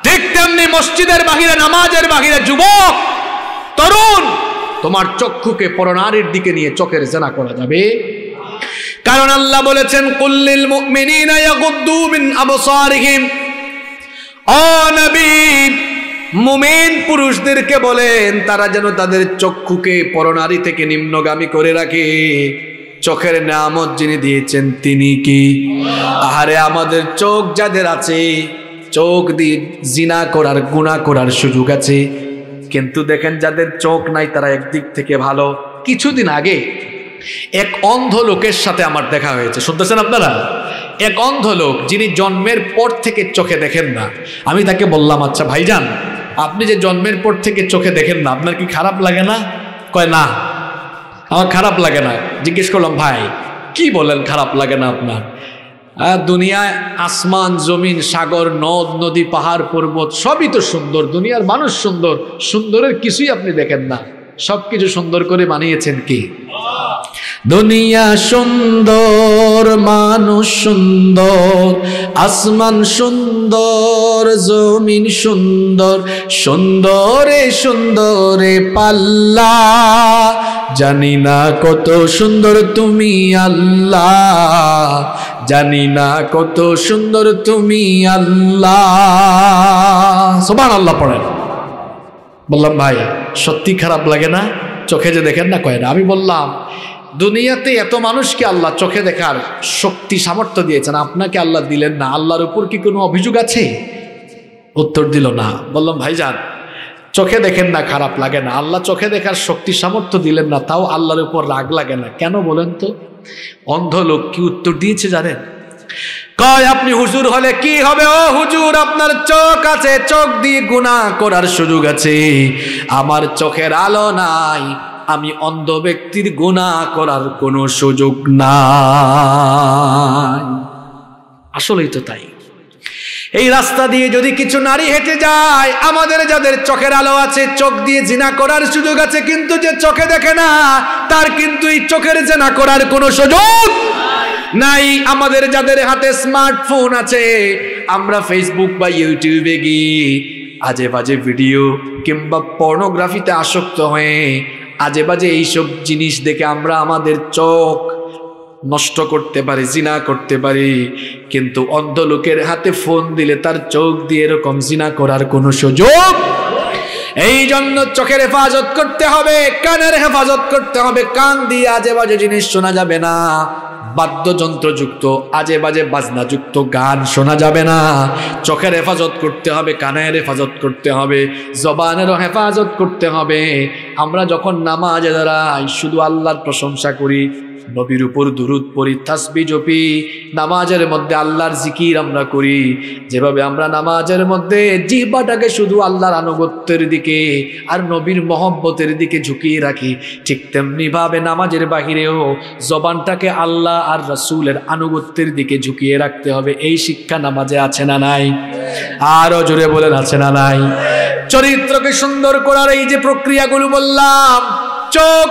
ঠিক তেমনি মসজিদের বাহিরে, নামাজের বাহিরে যুবক তরুণ, তোমার চক্ষুকে পরনারীর দিকে নিয়ে চোখের জেনা করা যাবে। কারণ আল্লাহ বলেছেন, কুল্লিল মুমিনিনা ইয়াগুদ্দু মিন আবসারিহিম, ও নবী মুমিন পুরুষদেরকে বলেন তারা যেন তাদের চক্ষুকে পরনারী থেকে নিম্নগামী করে রাখে। চোখের নিয়ামত যিনি দিয়েছেন তিনি কি? আহারে আমাদের চোখ যাদের আছে, চোখ দিয়ে জিনা করার গুনাহ করার সুযোগ আছে। কিন্তু দেখেন যাদের চোখ নাই তারা একদিক থেকে ভালো। কিছুদিন আগে এক অন্ধ লোকের সাথে আমার দেখা হয়েছে, শুনতেছেন আপনারা? এক অন্ধ লোক যিনি জন্মের পর থেকে চোখে দেখেন না। আমি তাকে বললাম, আচ্ছা ভাইজান, আপনি যে জন্মের পর থেকে চোখে দেখেন না, আপনার কি খারাপ লাগে না? কয় না, আমার খারাপ লাগে না। জিজ্ঞেস করলাম, ভাই কি বলেন খারাপ লাগে না আপনার? দুনিয়ায় আসমান জমিন সাগর নদ নদী পাহাড় পর্বত সবই তো সুন্দর, দুনিয়ার মানুষ সুন্দর, সুন্দরের কিছুই আপনি দেখেন না। সবকিছু সুন্দর করে বানিয়েছেন কি? দুনিয়া সুন্দর, মানুষ সুন্দর, আসমান সুন্দর, জমিন সুন্দর, সুন্দরে সুন্দরে পাল্লা, জানি না কত সুন্দর তুমি আল্লাহ, জানি না কত সুন্দর তুমি আল্লাহ। সুবহানাল্লাহ পড়েন। বললাম, ভাই সত্যি খারাপ লাগে না চোখে যে দেখেন না? কয় না। আমি বললাম, দুনিয়াতে এত মানুষকে আল্লাহ চোখে দেখার শক্তি সামর্থ্য দিয়েছেন, আপনাকে আল্লাহ দিলেন না, আল্লাহর উপর কি কোনো অভিযোগ আছে? উত্তর দিল না। বললাম, ভাইজান চোখে দেখেন না খারাপ লাগে না, আল্লাহ চোখে দেখার শক্তি সামর্থ্য দিলেন না, তাও আল্লাহর উপর রাগ লাগে না কেন বলেন তো? অন্ধ লোক কি উত্তর দিয়েছে জানেন? কয়, আপনি হুজুর হলে কি হবে? ও হুজুর, আপনার চোখ আছে, চোখ দিয়ে গুনাহ করার সুযোগ আছে, আমার চোখের আলো নাই, আমি অন্ধ ব্যক্তির গুনাহ করার কোনো সুযোগ নাই। আসলেই তো তাই। এই রাস্তা দিয়ে যদি কিছু নারী হেঁটে যায়, আমাদের যাদের চোখের আলো আছে, চোখ দিয়ে জিনা করার সুযোগ আছে, কিন্তু যে চোখে দেখে না তার কিন্তু এই চোখের জিনা করার কোনো সুযোগ নাই। আমাদের যাদের হাতে স্মার্টফোন আছে, আমরা ফেসবুক বা ইউটিউবে গিয়ে আজে বাজে ভিডিও কিংবা পর্নোগ্রাফিতে আসক্ত হয়ে আজে বাজে এইসব জিনিস দেখে আমরা আমাদের চোখ নষ্ট করতে পারি, জিনা করতে পারি। কিন্তু অন্ধ লোকের হাতে ফোন দিলে তার চোখ দিয়ে এরকম জিনা করার কোনো সুযোগ। এই জন্য চোখের হেফাজত করতে হবে, কানের হেফাজত করতে হবে। কান দিয়ে আজে বাজে জিনিস শোনা যাবে না, বাদ্যযন্ত্রযুক্ত আজে বাজে বাজনাযুক্ত গান শোনা যাবে না। চোখের হেফাজত করতে হবে, কানের হেফাজত করতে হবে, জবানেরও হেফাজত করতে হবে। আমরা যখন নামাজে দাঁড়াই শুধু আল্লাহর প্রশংসা করি, নবীর উপর দুরূদ পড়ি, তাসবিহ জপি, নামাজের মধ্যে আল্লাহর জিকির আমরা করি। যেভাবে আমরা নামাজের মধ্যে জিহ্বাটাকে শুধু আল্লাহর আনুগত্যের দিকে আর নবীর মহব্বতের দিকে ঝুঁকিয়ে রাখি, ঠিক তেমনি ভাবে নামাজের বাহিরেও জবানটাকে আল্লাহ আর রাসূলের আনুগত্যের দিকে ঝুঁকিয়ে রাখতে হবে। এই শিক্ষা নামাজে আছে না নাই? আরো জোরে বলেন, আছে না নাই? চরিত্রকে সুন্দর করার এই যে প্রক্রিয়াগুলো বললাম, চোখ,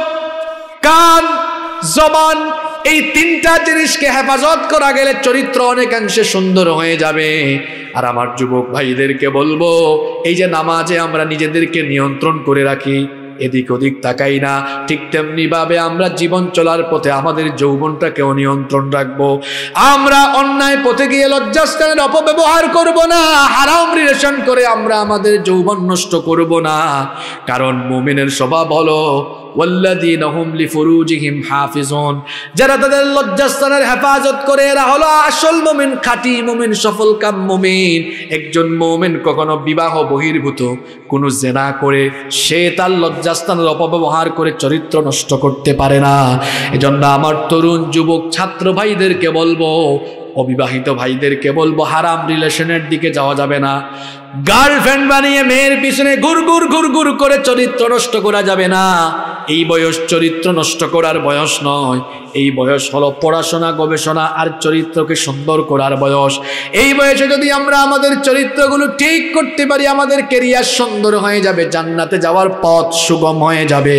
কান, জবান, এই তিনটা জিনিসকে হেফাজত করা গেলে চরিত্র অনেকাংশে সুন্দর হয়ে যাবে। আর আমার যুবক ভাইদেরকে বলবো, এই যে নামাজে আমরা নিজেদেরকে নিয়ন্ত্রণ করে রাখি, এদিক ওদিক তাকাই না, ঠিক তেমনি ভাবে আমরা জীবন চলার পথে আমাদের যৌবনটাকেও নিয়ন্ত্রণ রাখবো। আমরা অন্যায় পথে গিয়ে লজ্জাস্থানের অপব্যবহার করব না, হারাম রিলেশন করে আমরা আমাদের যৌবন নষ্ট করব না। কারণ মুমিনের স্বভাব হলো ওয়াল্লাযীনা হুম লিফুরুজিহিম হাফিজুন, যারা তাদের লজ্জাস্থানের হেফাজত করে এরা হলো আসল মুমিন, খাঁটি মুমিন, সফলকাম মুমিন। একজন মুমিন কখনো বিবাহ বহির্ভূত কোনো জেনা করে সে তার লজ্জাস্থানের অপব্যবহার করে চরিত্র নষ্ট করতে পারে না। এজন্য আমার তরুণ যুবক ছাত্র ভাইদেরকে বলবো, অবিবাহিত ভাইদেরকে বলবো, হারাম রিলেশনের দিকে যাওয়া যাবে না। গার্লফ্রেন্ড বানিয়ে মেয়ের পিছনে ঘুরঘুর করে চরিত্র নষ্ট করা যাবে না। এই বয়স চরিত্র নষ্ট করার বয়স নয়, এই বয়স হলো পড়াশোনা গবেষণা আর চরিত্রকে সুন্দর করার বয়স। এই বয়সে যদি আমরা আমাদের চরিত্রগুলো ঠিক করতে পারি, আমাদের ক্যারিয়ার সুন্দর হয়ে যাবে, জান্নাতে যাওয়ার পথ সুগম হয়ে যাবে।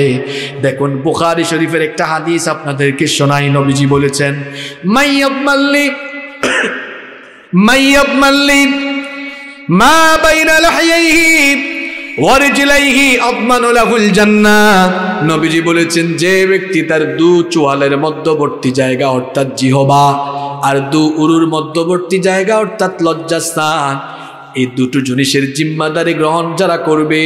দেখুন বুখারী শরীফের একটা হাদিস আপনাদেরকে শোনাই। নবীজি বলেছেন, মাইয়াবমাল্লি মা বাইনা লাহইহি ওয়া রিজলাইহি আদমানু লাহুল জান্নাহ। নবীজি বলেছেন, যে ব্যক্তি তার দু চোয়ালের মধ্যবর্তী জায়গা অর্থাৎ জিহবা আর দু উরুর মধ্যবর্তী জায়গা অর্থাৎ লজ্জাস্থান, এই দুটো জিনিসের জিম্মাদারি গ্রহণ যারা করবে,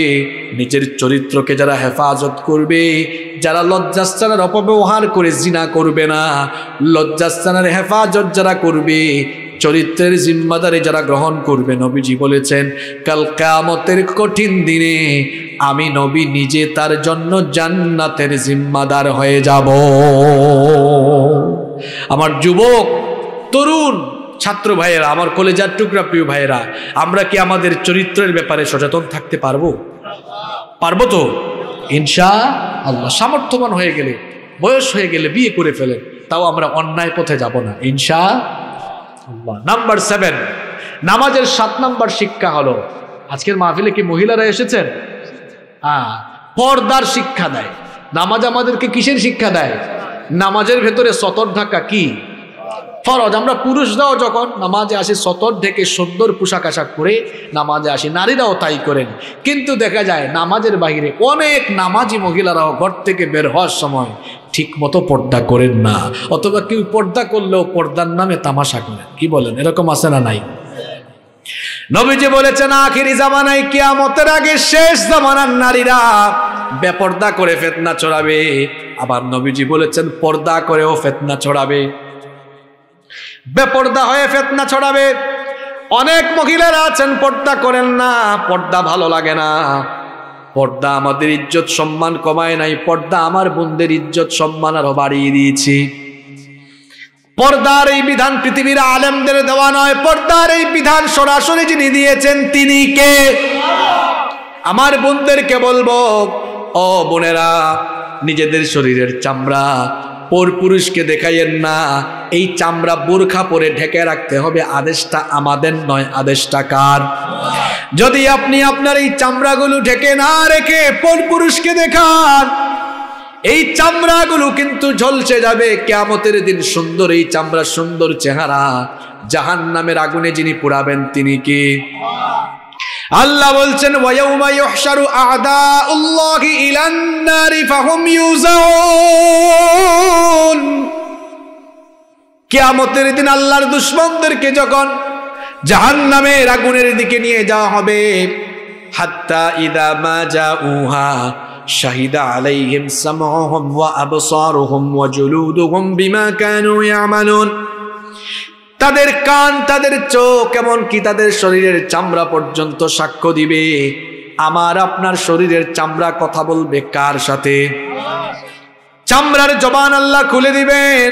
নিজের চরিত্রকে যারা হেফাজত করবে, যারা লজ্জাস্থানের অপব্যবহার করে জিনা করবে না, লজ্জাস্থানের হেফাজত যারা করবে, চরিত্রের জিম্মাদারি যারা গ্রহণ করবে, নবীজি বলেছেন কাল কিয়ামতের কঠিন দিনে আমি নবী নিজে তার জন্য জান্নাতের জিম্মাদার হয়ে যাব। আমার যুবক তরুণ ছাত্র ভাইয়েরা, আমার কলেজার টুকরা প্রিয় ভাইয়েরা, আমরা কি আমাদের চরিত্রের ব্যাপারে সচেতন থাকতে পারবো? পারবো তো ইনশাআল্লাহ। সামর্থ্যবান হয়ে গেলে, বয়স হয়ে গেলে বিয়ে করে ফেলেন, তাও আমরা অন্যায় পথে যাব না ইনশাআল্লাহ। নাম্বার 7, নামাজের 7 নাম্বার শিক্ষা হলো, আজকের মাহফিলে কি মহিলারা এসেছেন? পর্দার শিক্ষা দেয়। নামাজ আমাদেরকে কিসের শিক্ষা দেয়? নামাজের ভেতরে সতর ঢাকা কি ফরজ। আমরা পুরুষরাও যখন নামাজে আসি সতর ঢেকে সুন্দর পোশাক আশাক করে নামাজে আসি, নারীরাও তাই করেন। কিন্তু দেখা যায় নামাজের বাইরে অনেক নামাজি মহিলারাও ঘর থেকে বের হওয়ার সময় ঠিক মতো পর্দা করেন না, অথবা কেউ পর্দা করলেও পর্দার নামে তামাশা করেন। কি বলেন, এরকম আছে না নাই? নবীজি বলেছেন আখিরি জামানায় কিয়ামতের আগে শেষ জামানার নারীরা বেপর্দা করে ফিতনা ছড়াবে। আবার নবীজি বলেছেন পর্দা করেও ফিতনা ছড়াবে, বেপর্দা হয়ে ফিতনা ছড়াবে। অনেক মহিলারা আছেন পর্দা করেন না, পর্দা ভালো লাগে না। পর্দা আমাদের ইজ্জত সম্মান কমায় নাই, পর্দা আমার বোনদের ইজ্জত সম্মান আরো বাড়িয়ে দিয়েছি। পর্দার এই বিধান পৃথিবীর আলেমদের দেওয়া নয়, পর্দার এই বিধান সরাসরি যিনি দিয়েছেন তিনি কে? আমার বোনদেরকে বলবো, ও বোনেরা, নিজেদের শরীরের চামড়া পরপুরুষকে দেখাইয়েন না। এই চামড়া বোরখা পরে ঢেকে রাখতে হবে, আদেশটা আমাদের নয়, আদেশটা কার? যদি আপনি আপনার এই চামড়াগুলো ঢেকে না রেখে পরপুরুষকে দেখান, এই চামড়াগুলো কিন্তু ঝলসে যাবে কিয়ামতের দিন। সুন্দর এই চামড়া, সুন্দর চেহারা জাহান্নামের আগুনে যিনি পোড়াবেন তিনি কি? আল্লাহ বলছেন ওয়ায়াউমা ইউহশারু আ'দাউল্লাহি ইলান নারি ফাহুম ইউজাউন। কিয়ামতের দিন আল্লাহর দুশমনদেরকে যখন জাহান্নামের আগুনের দিকে নিয়ে যাওয়া হবে, হাত্তা ইযা মা জাউহা শাহিদা আলাইহিম সামউহুম ওয়া আবসারুহুম ওয়া জুলুদুহুম বিমা কানু ইয়ামালুন। তাদের কান, তাদের চোখ, এমনকি তাদের শরীরের চামড়া পর্যন্ত সাক্ষ্য দিবে। আমার আপনার শরীরের চামড়া কথা বলবে কার সাথে? চামড়ার জবান আল্লাহ খুলে দিবেন।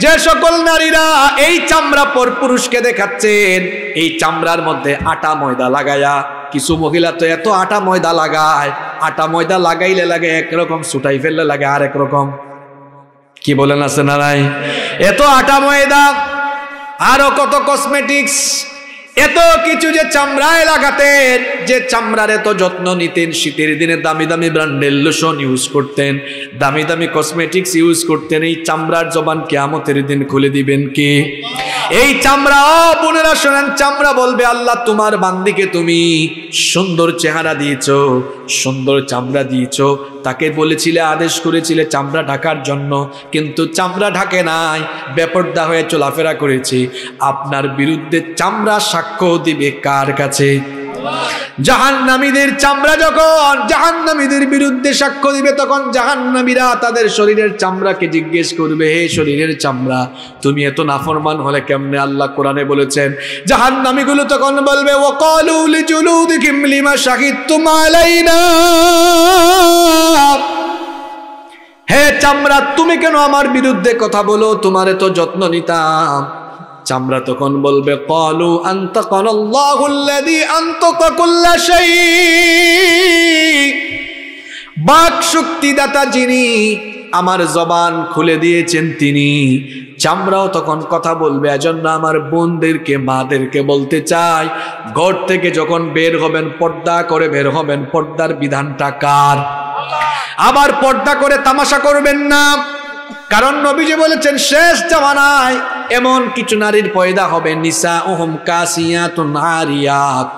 যে সকল নারীরা এই চামড়া পর পুরুষকে দেখাচ্ছেন, এই চামড়ার মধ্যে আটা ময়দা লাগায়া, কিছু মহিলা তো এত আটা ময়দা লাগায়, আটা ময়দা লাগাইলে লাগে একরকম, ছুটাই ফেললে লাগে আরেক রকম। কি বলেন, আছে না নাই? এত আটা ময়দা, আরো কত কসমেটিক্স, এত কিছু যে চামড়ায় লাগাতেন, যে চামড়ার এত যত্ন নিতেন। শীতের দিনে দামি দামি ব্র্যান্ডের লোশন ইউজ করতেন, দামি দামি কসমেটিক্স ইউজ করতেন। এই চামড়ার জবান কিয়ামতের দিন খুলে দিবেন কি? এই চামড়া, বোনেরা শোনেন, চামড়া বলবে আল্লাহ তোমার বান্দিকে তুমি সুন্দর চেহারা দিয়েছো, সুন্দর চামড়া দিয়েছো, তাকে বলেছিলে, আদেশ করেছিলে চামড়া ঢাকার জন্য, কিন্তু চামড়া ঢাকে নাই, বেপর্দা হয়ে চলাফেরা করেছে। আপনার বিরুদ্ধে চামড়া সাক্ষ্য দিবে কার কাছে? জাহান্নামীদের চামড়া যখন জাহান্নামীদের বিরুদ্ধে সাক্ষ্য দিবে, তখন জাহান্নামীরা তাদের শরীরের চামড়াকে জিজ্ঞেস করবে, হে শরীরের চামড়া, তুমি এত নাফরমান হলে কেমনে? আল্লাহ কোরআনে বলেছেন, জাহান্নামীগুলো তখন বলবে, ওয়াকালু লিজুলুদিহিম লিমা শাহিদতুম আলাইনা। হে চামড়া, তুমি কেন আমার বিরুদ্ধে কথা বলো? তোমার এত যত্ন নিতাম। চামড়া তখন বলবে, ক্বালু আনতাকানাল্লাহুল্লাযী আনতাকা কুল্লা শাই বাক শক্তিদাতা যিনি, আমার জবান খুলে দিয়েছেন তিনি, চামড়াও তখন কথা বলবে। এজন্য আমার বোনদেরকে, মাদেরকে বলতে চাই, ঘর থেকে যখন বের হবেন পর্দা করে বের হবেন। পর্দার বিধানটা কার? আবার পর্দা করে তামাশা করবেন না, কারণ নবীজি বলেছেন শেষ জামানায় এমন কিছু নারীর পয়দা হবে, নিসাউহুম কাসিয়াতুন আরিয়াত,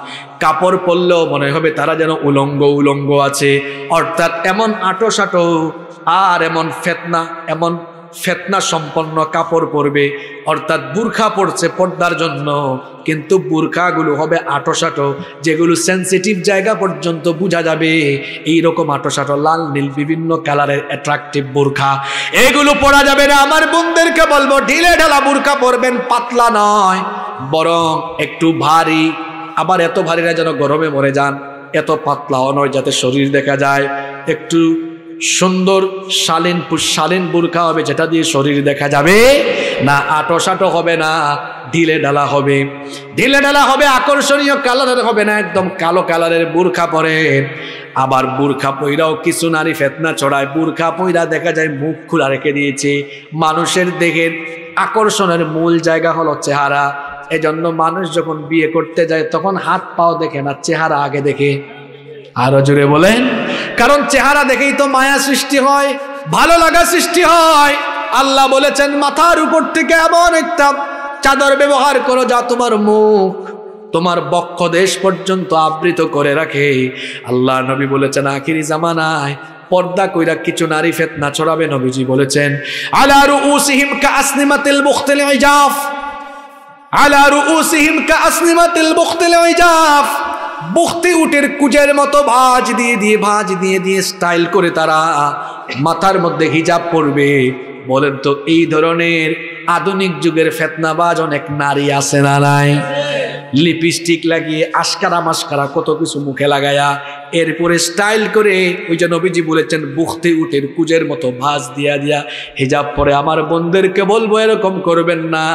কাপড় পরলেও মনে হবে তারা যেন উলঙ্গ উলঙ্গ আছে। অর্থাৎ এমন আটোসাটো আর এমন ফেতনা সম্পন্ন কাপড় পরবে, অর্থাৎ বুরখা পরছে পর্দার জন্য, কিন্তু বুরখাগুলো হবে আটোসাটো, যেগুলো সেন্সিটিভ জায়গা পর্যন্ত বোঝা যাবে। এইরকম আটোসাটো লাল নীল বিভিন্ন কালারের অ্যাট্রাকটিভ বুরখা, এগুলো পরা যাবে না। আমার বোনদেরকে বলবো ঢিলে ঢালা বুরখা পরবেন, পাতলা নয়, বরং একটু ভারী। আবার এত ভারীরা যেন গরমে মরে যান, এত পাতলাও নয় যাতে শরীর দেখা যায়। একটু সুন্দর শালীন বুরখা হবে, যেটা দিয়ে শরীর দেখা যাবে না, আটোসাটো হবে না, ঢিলে ঢালা হবে। ঢিলে ঢালা হবে, আকর্ষণীয় কালারের হবে না, একদম কালো কালারের বুরখা পরে। আবার বুরখা পইরাও কিছু নারী ফেতনা ছড়ায়, বুরখা পইরা দেখা যায় মুখ খোলা রেখে দিয়েছে। মানুষের দেহের আকর্ষণের মূল জায়গা হলো চেহারা। এজন্য মানুষ যখন বিয়ে করতে যায় তখন হাত পাও দেখে না, চেহারা আগে দেখে। আরো জোরে বলেন, কারণ চেহারা দেখেই তো মায়া সৃষ্টি হয়, ভালো লাগা সৃষ্টি হয়। আল্লাহ বলেছেন মাথার উপর থেকে এমন একটা চাদর ব্যবহার করো যা তোমার মুখ, তোমার বক্ষদেশ পর্যন্ত আবৃত করে রাখে। আল্লাহ নবী বলেছেন আখিরি জামানায় পর্দা কইরা কিছু নারী ফিতনা ছড়াবে। নবীজি বলেছেন আলা রুউসিহিম কাআসনিমাতিল বুখতিল ইজাফ, আলা রুউসিহিম কাআসনিমাতিল বুখতিল ইজাফ, বুখতি উটের কুজের মতো ভাঁজ দিয়ে দিয়ে স্টাইল করে তারা মাথার মধ্যে হিজাব পরবে। বলেন তো এই ধরনের আধুনিক যুগের ফেতনাবাজ অনেক নারী আছে না নাই? লিপস্টিক লাগিয়ে আশকারা মাস্কারা কত কিছু মুখে লাগায়া এরপরে স্টাইল করে, ওই যে নবীজি বলেছেন বুখতি উটের কুজের মতো ভাঁজ দিয়া হিজাব পরে। আমার বোনদেরকে বলবো এরকম করবেন না,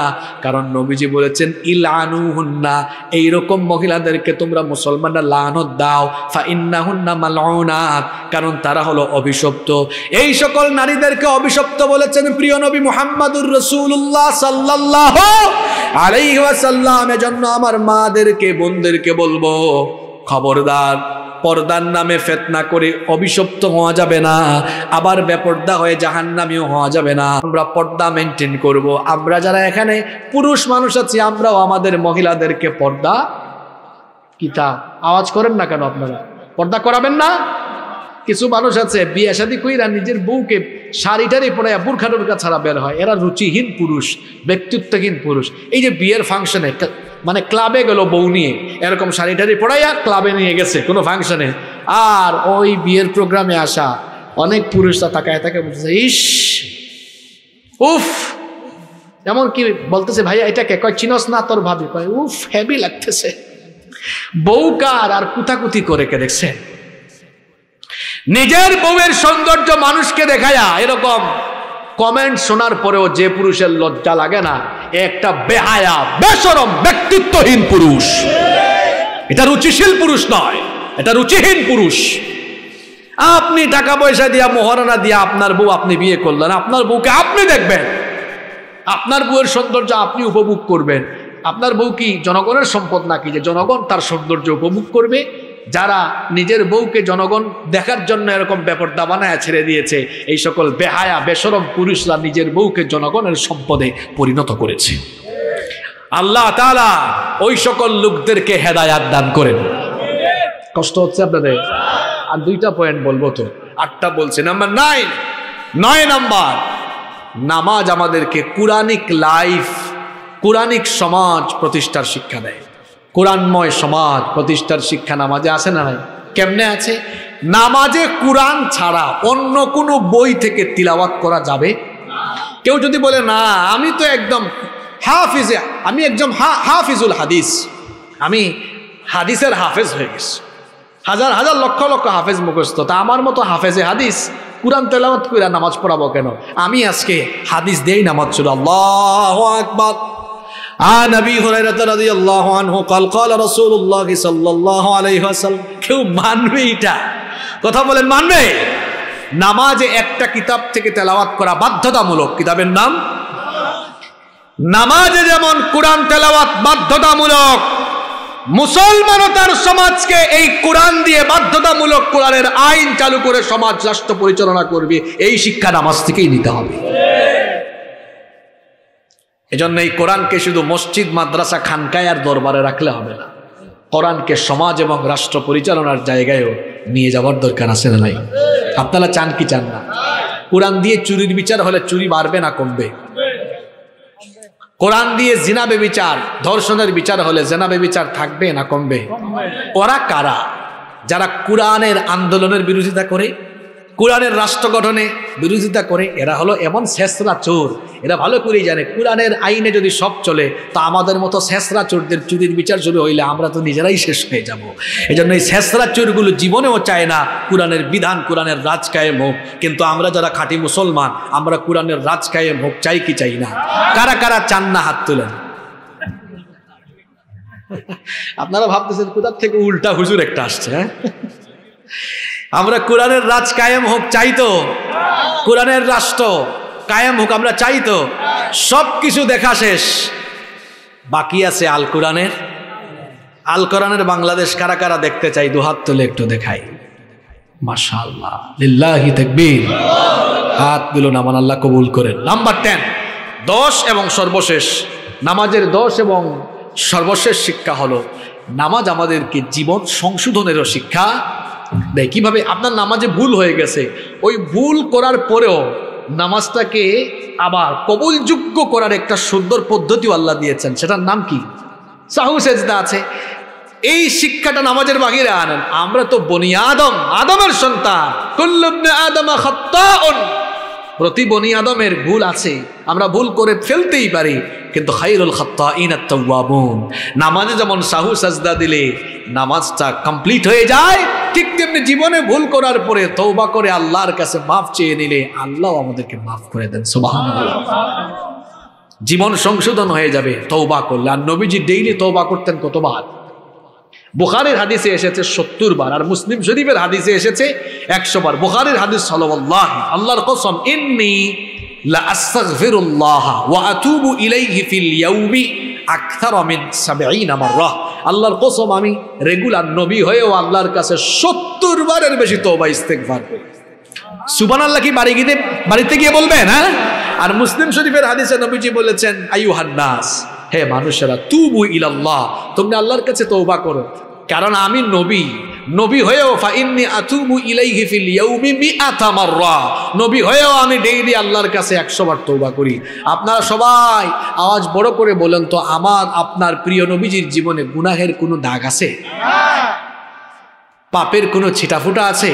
কারণ নবীজি বলেছেন ইলআনুহুন্না, এইরকম মহিলাদেরকে তোমরা মুসলমানরা লানত দাও, ফা ইন্নাহুন্না মালউনাত, কারণ তারা হলো অভিশপ্ত। এই সকল নারীদেরকে অভিশপ্ত বলেছেন প্রিয় নবী মুহাম্মদুর রাসূলুল্লাহ সাল্লাল্লাহু আলাইহি ওয়াসাল্লাম। এজন্য আমার মাদেরকে, বোনদেরকে বলবো খবরদার, পর্দার নামে ফিতনা করে অভিশপ্ত হওয়া যাবে না, আবার বেপর্দা হয়ে জাহান্নামীও হওয়া যাবে না। আমরা পর্দা মেনটেন করব। আমরা যারা এখানে পুরুষ মানুষ আছি, আমরাও আমাদের মহিলাদেরকে পর্দা, কিতা আওয়াজ করেন না কেন? আপনারা পর্দা করাবেন না? কিছু মানুষ আছে বিয়ে শাদী কইরা নিজের বউকে শাড়িটারি পরে বুরখা টুরখা ছাড়া বের হয়, এরা রুচিহীন পুরুষ, ব্যক্তিত্বহীন পুরুষ। এই যে বিয়ের ফাংশনে, মানে ক্লাবে গেল বউ নিয়ে, এরকম শাড়িটারি পড়াইয়া ক্লাবে নিয়ে গেছে কোনো ফাংশনে, আর ওই বিয়ের প্রোগ্রামে আসা অনেক পুরুষরা তাকায় তাকে বলতেছে ইস উফ, এমন কি বলতেছে ভাইয়া এটাকে, কয় চিনস না তোর ভাবি, কয় উফ হেভি লাগতেছে। বউ কার আর কুতাকুতি করে কে দেখছে? নিজের বউয়ের সৌন্দর্য মানুষকে দেখায়া এরকম কমেন্ট শোনার পরেও যে পুরুষের লজ্জা লাগে না, একটা বেহায়া বেশরম ব্যক্তিত্বহীন পুরুষ। এটা রুচিশীল পুরুষ নয়, এটা রুচিহীন পুরুষ। আপনি টাকা পয়সা দিয়া মোহরানা দিয়া আপনার বউ আপনি বিয়ে করলেন, আপনার বউকে আপনি দেখবেন, আপনার বউয়ের সৌন্দর্য আপনি উপভোগ করবেন। আপনার বউ কি জনগণের সম্পদ নাকি যে জনগণ তার সৌন্দর্য উপভোগ করবে? যারা নিজের বউকে জনগণ দেখার জন্য এরকম বেপরদা বানায় ছেড়ে দিয়েছে, এই সকল বেহায়া বেশরম পুরুষরা নিজের বউকে জনগণের সম্পদে পরিণত করেছে। আল্লাহ তাআলা ওই সকল লোকদেরকে হেদায়াত দান করেন। কষ্ট হচ্ছে আপনাদের? আর দুইটা পয়েন্ট বলবো, তো 8টা বলছে। নাম্বার 9 নাম্বার, নামাজ আমাদেরকে কোরআনিক লাইফ, কোরআনিক সমাজ প্রতিষ্ঠার শিক্ষা দেয়। কোরআনময় সমাজ প্রতিষ্ঠার শিক্ষা নামাজে আছে না নাই? কেমনে আছে? নামাজে কোরআন ছাড়া অন্য কোনো বই থেকে তিলাওয়াত করা যাবে? কেউ যদি বলে না আমি তো একদম আমি একদম হাফিজুল হাদিস, আমি হাদিসের হাফেজ হয়ে গেছি, হাজার হাজার লক্ষ লক্ষ হাফেজ মুখস্থ, তা আমার মতো হাফেজে হাদিস কোরআন তেলাওয়াত কইরা নামাজ পড়াবো কেন? আমি আজকে হাদিস দিয়েই নামাজ শুরু। আল্লাহু আকবার। عن ابي هريره رضي الله عنه قال قال رسول الله صلى الله عليه وسلم। কেউ মানবে এটা? কথা বলেন, মানবে? নামাজে একটা কিতাব থেকে তেলাওয়াত করা বাধ্যতামূলক। কিতাবের নাম নামাজে যেমন কোরআন তেলাওয়াত বাধ্যতামূলক, মুসলমান তার সমাজকে এই কোরআন দিয়ে বাধ্যতামূলক কোরআনের আইন চালু করে সমাজ রাষ্ট্র পরিচালনা করবে, এই শিক্ষা নামাজ থেকেই নিতে হবে। এজন্য এই কোরআনকে শুধু মসজিদ, মাদ্রাসা, খানকায় আর দরবারে রাখলে হবে না, কোরআনকে সমাজ এবং রাষ্ট্র পরিচালনার জায়গায়ও নিয়ে যাওয়ার দরকার আছে না নাই? আপনারা চান কি চান না? কোরআন দিয়ে চুরির বিচার হলে চুরি বাড়বে না কমবে? কোরআন দিয়ে জিনা বেবিচার, ধর্ষণের বিচার হলে জিনা বেবিচার থাকবে না কমবে? ওরা কারা? যারা কোরআনের আন্দোলনের বিরোধিতা করে, কোরআনের রাষ্ট্র গঠনে বিরোধিতা করে, এরা হলো এমন শেষরা চোর। এরা ভালো করেই জানে কোরআনের আইনে যদি সব চলে তা আমাদের মতো শেষরা চোরদের চুরির বিচার শুরু হইলে আমরা তো নিজেরাই শেষ হয়ে যাব। এই জন্য এই শেষরা চোরগুলো জীবনেও চায় না কোরআনের বিধান, কোরআনের রাজ কায়েম হোক। কিন্তু আমরা যারা খাঁটি মুসলমান, আমরা কোরআনের রাজ কায়েম হোক চাই কি চাই না? কারা কারা চান না হাত তুলেন। আপনারা ভাবতেছেন কোথা থেকে উল্টা হুজুর একটা আসছে। হ্যাঁ, আমরা কোরআনের রাজ কায়েম হোক চাই তো, কোরআনের রাষ্ট্র কায়েম হোক আমরা চাই তো। সবকিছু দেখা শেষ, বাকি আছে আল কোরআনের। আল কোরআনের বাংলাদেশ কারা কারা দেখতে চাই? দুহাত তুলে একটু দেখাই। মাশাআল্লাহ, লিল্লাহি তাকবীর। হাতগুলো নামান, আল্লাহ কবুল করেন। নাম্বার 10, 10 এবং সর্বশেষ, নামাজের 10 এবং সর্বশেষ শিক্ষা হলো নামাজ আমাদেরকে জীবন সংশোধনেরও শিক্ষা দেয়। কিভাবে? আপনার নামাজে ভুল হয়ে গেছে, ওই ভুল করার পরেও নামাজটাকে আবার কবুলযোগ্য করার একটা সুন্দর পদ্ধতিও আল্লাহ দিয়েছেন। সেটার নাম কি? সাহু সেজদা আছে। এই শিক্ষাটা নামাজের বাহিরে আনেন। আমরা তো বনি আদম, আদমের সন্তান। কুল্লু ইবনে আদম খাত্তাউন, প্রতি বনি আদমের ভুল আছে, আমরা ভুল করে ফেলতেই পারি, কিন্তু খায়রুল খাত্তাইন আত-তাওয়াবুন। নামাজে যেমন সাহু সাজদা দিলে নামাজটা কমপ্লিট হয়ে যায়, ঠিক তেমনি জীবনে ভুল করার পরে তওবা করে আল্লাহর কাছে মাফ চেয়ে নিলে আল্লাহ আমাদেরকে মাফ করে দেন। সুবহানাল্লাহ। জীবন সংশোধন হয়ে যাবে তওবা করলে। আর নবীজি ডেইলি তওবা করতেন কতবার? বুখারীর হাদিসে এসেছে 70 বার, আর মুসলিম শরীফের হাদিসে এসেছে 100 বার। বুখারীর হাদিস সাল্লাল্লাহু, আল্লাহর কসম, ইন্নী লা আস্তাগফিরুল্লাহ ওয়া আতুবু ইলাইহি ফিল ইয়াউমি আকথার মিন 70 মাররা। আল্লাহর কসম, আমি রেগুলার নবী হয়েও আল্লাহর কাছে 70 বারের বেশি তওবা ইস্তেগফার করি। সুবহানাল্লাহ কি বাড়িতে গিয়ে বলবেন? হ্যাঁ। আর মুসলিম শরীফের হাদিসে নবীজি বলেছেন, আইয়ুহান নাস, হে মানুষেরা, তুবু ইলাল্লাহ, তোমরা আল্লাহর কাছে তওবা করো, কারণ আমি নবী হয়েও ফা ইন্নী আতুবু ইলাইহি ফিল ইয়াউমি মিআতা মাররা, নবী হয়েও আমি ডেইলি আল্লাহর কাছে 100 বার তওবা করি। আপনারা সবাই আওয়াজ বড় করে বলেন তো, আমার আপনার প্রিয় নবীজির জীবনে গুনাহের কোনো দাগ আছে? পাপের কোনো ছিটাফুটা আছে?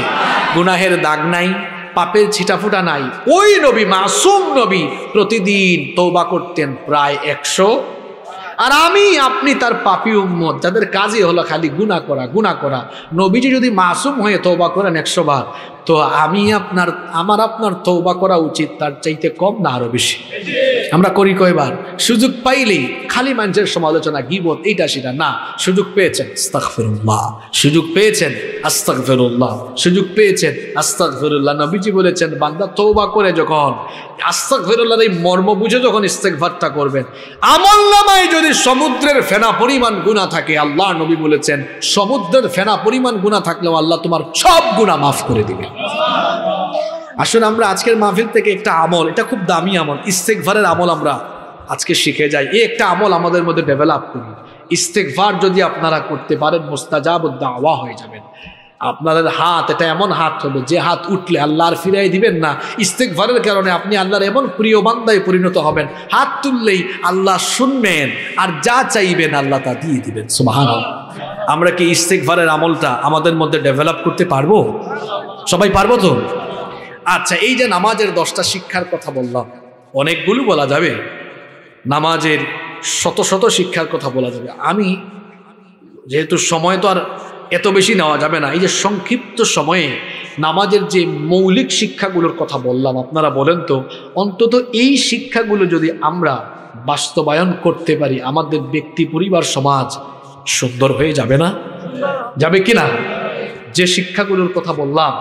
গুনাহের দাগ নাই, পাপের ছিটাফুটা নাই। ওই নবী, মাসুম নবী, প্রতিদিন তওবা করতেন প্রায় 100। আর আমি আপনি তার পাপী উম্মত, যাদের কাজই হলো খালি গুনাহ করা। নবীজি যদি মাসুম হয়ে তওবা করেন 100 বার, তো আমার আপনার তওবা করা উচিত তার চাইতে কম না আরো বেশি? আমরা করি কয়বার? সুযোগ পাইলেই খালি মানুষের সমালোচনা, গীবত, এইটা সেটা না। সুযোগ পেয়েছেন আস্তাগফিরুল্লাহ, সুযোগ পেয়েছেন আস্তাগফিরুল্লাহ, সুযোগ পেয়েছেন আস্তাগফিরুল্লাহ। নবীজি বলেছেন, বান্দা তওবা করে যখন আস্তাগফিরুল্লাহর এই মর্ম বুঝে যখন ইস্তেগফারটা করবেন, আমলনামায় যদি সমুদ্রের ফেনা পরিমাণ গুনাহ থাকে, আল্লাহ নবী বলেছেন সমুদ্রের ফেনা পরিমাণ গুনাহ থাকলেও আল্লাহ তোমার সব গুনাহ মাফ করে দিবেন। আসুন আমরা আজকের মাহফিল থেকে একটা আমল, এটা খুব দামি আমল, ইস্তেগফারের আমল আমরা আজকে শিখে যাই। এই একটা আমল আমাদের মধ্যে ডেভেলপ করি। ইস্তেগফার যদি আপনারা করতে পারেন, মুস্তাজাবুদ দাওয়া হয়ে যাবেন। আপনাদের হাত, এটা এমন হাত হবে যে হাত উঠলে আল্লাহ আর ফিরাই দিবেন না। ইস্তেগফারের কারণে আপনি আল্লাহর এমন প্রিয় বান্দায় পরিণত হবেন, হাত তুললেই আল্লাহ শুনবেন আর যা চাইবেন আল্লাহ তা দিয়ে দিবেন। সুবহানাল্লাহ। আমরা কি ইস্তেগফারের আমলটা আমাদের মধ্যে ডেভেলপ করতে পারবো? সবাই পারবো তো? আচ্ছা, এই যে নামাজের 10টা শিক্ষার কথা বললাম, অনেকগুলো বলা যাবে, নামাজের শত শত শিক্ষার কথা বলা যাবে। আমি যেহেতু সময় তো আর এত বেশি নেওয়া যাবে না, এই যে সংক্ষিপ্ত সময়ে নামাজের যে মৌলিক শিক্ষাগুলোর কথা বললাম, আপনারা বলেন তো, অন্তত এই শিক্ষাগুলো যদি আমরা বাস্তবায়ন করতে পারি, আমাদের ব্যক্তি, পরিবার, সমাজ সুন্দর হয়ে যাবে না? যাবে কিনা? যে শিক্ষাগুলোর কথা বললাম,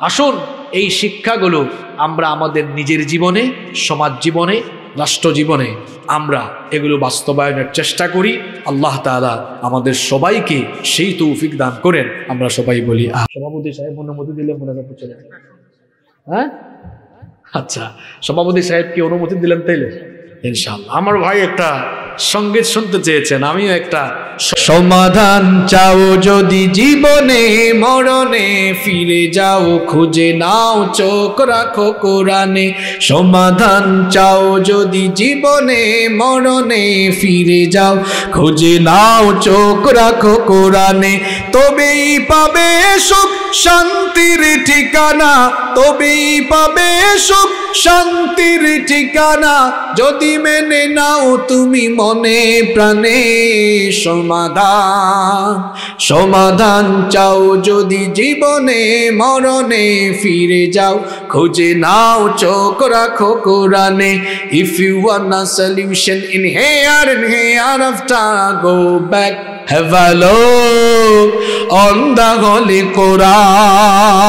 আসুন এই শিক্ষাগুলো আমরা আমাদের নিজের জীবনে, সমাজ জীবনে, রাষ্ট্র জীবনে আমরা এগুলো বাস্তবায়নের চেষ্টা করি। আল্লাহ তাআলা আমাদের সবাইকে সেই তৌফিক দান করেন। আমরা সবাই বলি সভাপতি সাহেব অনুমতি দিলে মোনাজাত চলে যাবে। হ্যাঁ, আচ্ছা, সভাপতি সাহেবকে অনুমতি দিলেন তাইলে ইনশাআল্লাহ। আমার ভাই একটা সঙ্গীত শুনতে চেয়েছেন, আমিও একটা। সমাধান চাও যদি জীবনে মরণে, ফিরে যাও খুঁজে নাও চোখ রাখো কোরআনে। সমাধান চাও যদি জীবনে মরণে, ফিরে যাও খুঁজে নাও চোখ রাখো কোরআনে। তবেই পাবে সুখ শান্তির ঠিকানা, তবেই পাবে সুখ শান্তির ঠিকানা, যদি মেনে নাও তুমি মনে প্রাণে। সমাধান, সমাধান চাও যদি জীবনে মরণে, ফিরে যাও খুঁজে নাও চোখ রাখো কোরআনে। If you want a solution in here and hereafter, go back, have a look on the Holy Quran.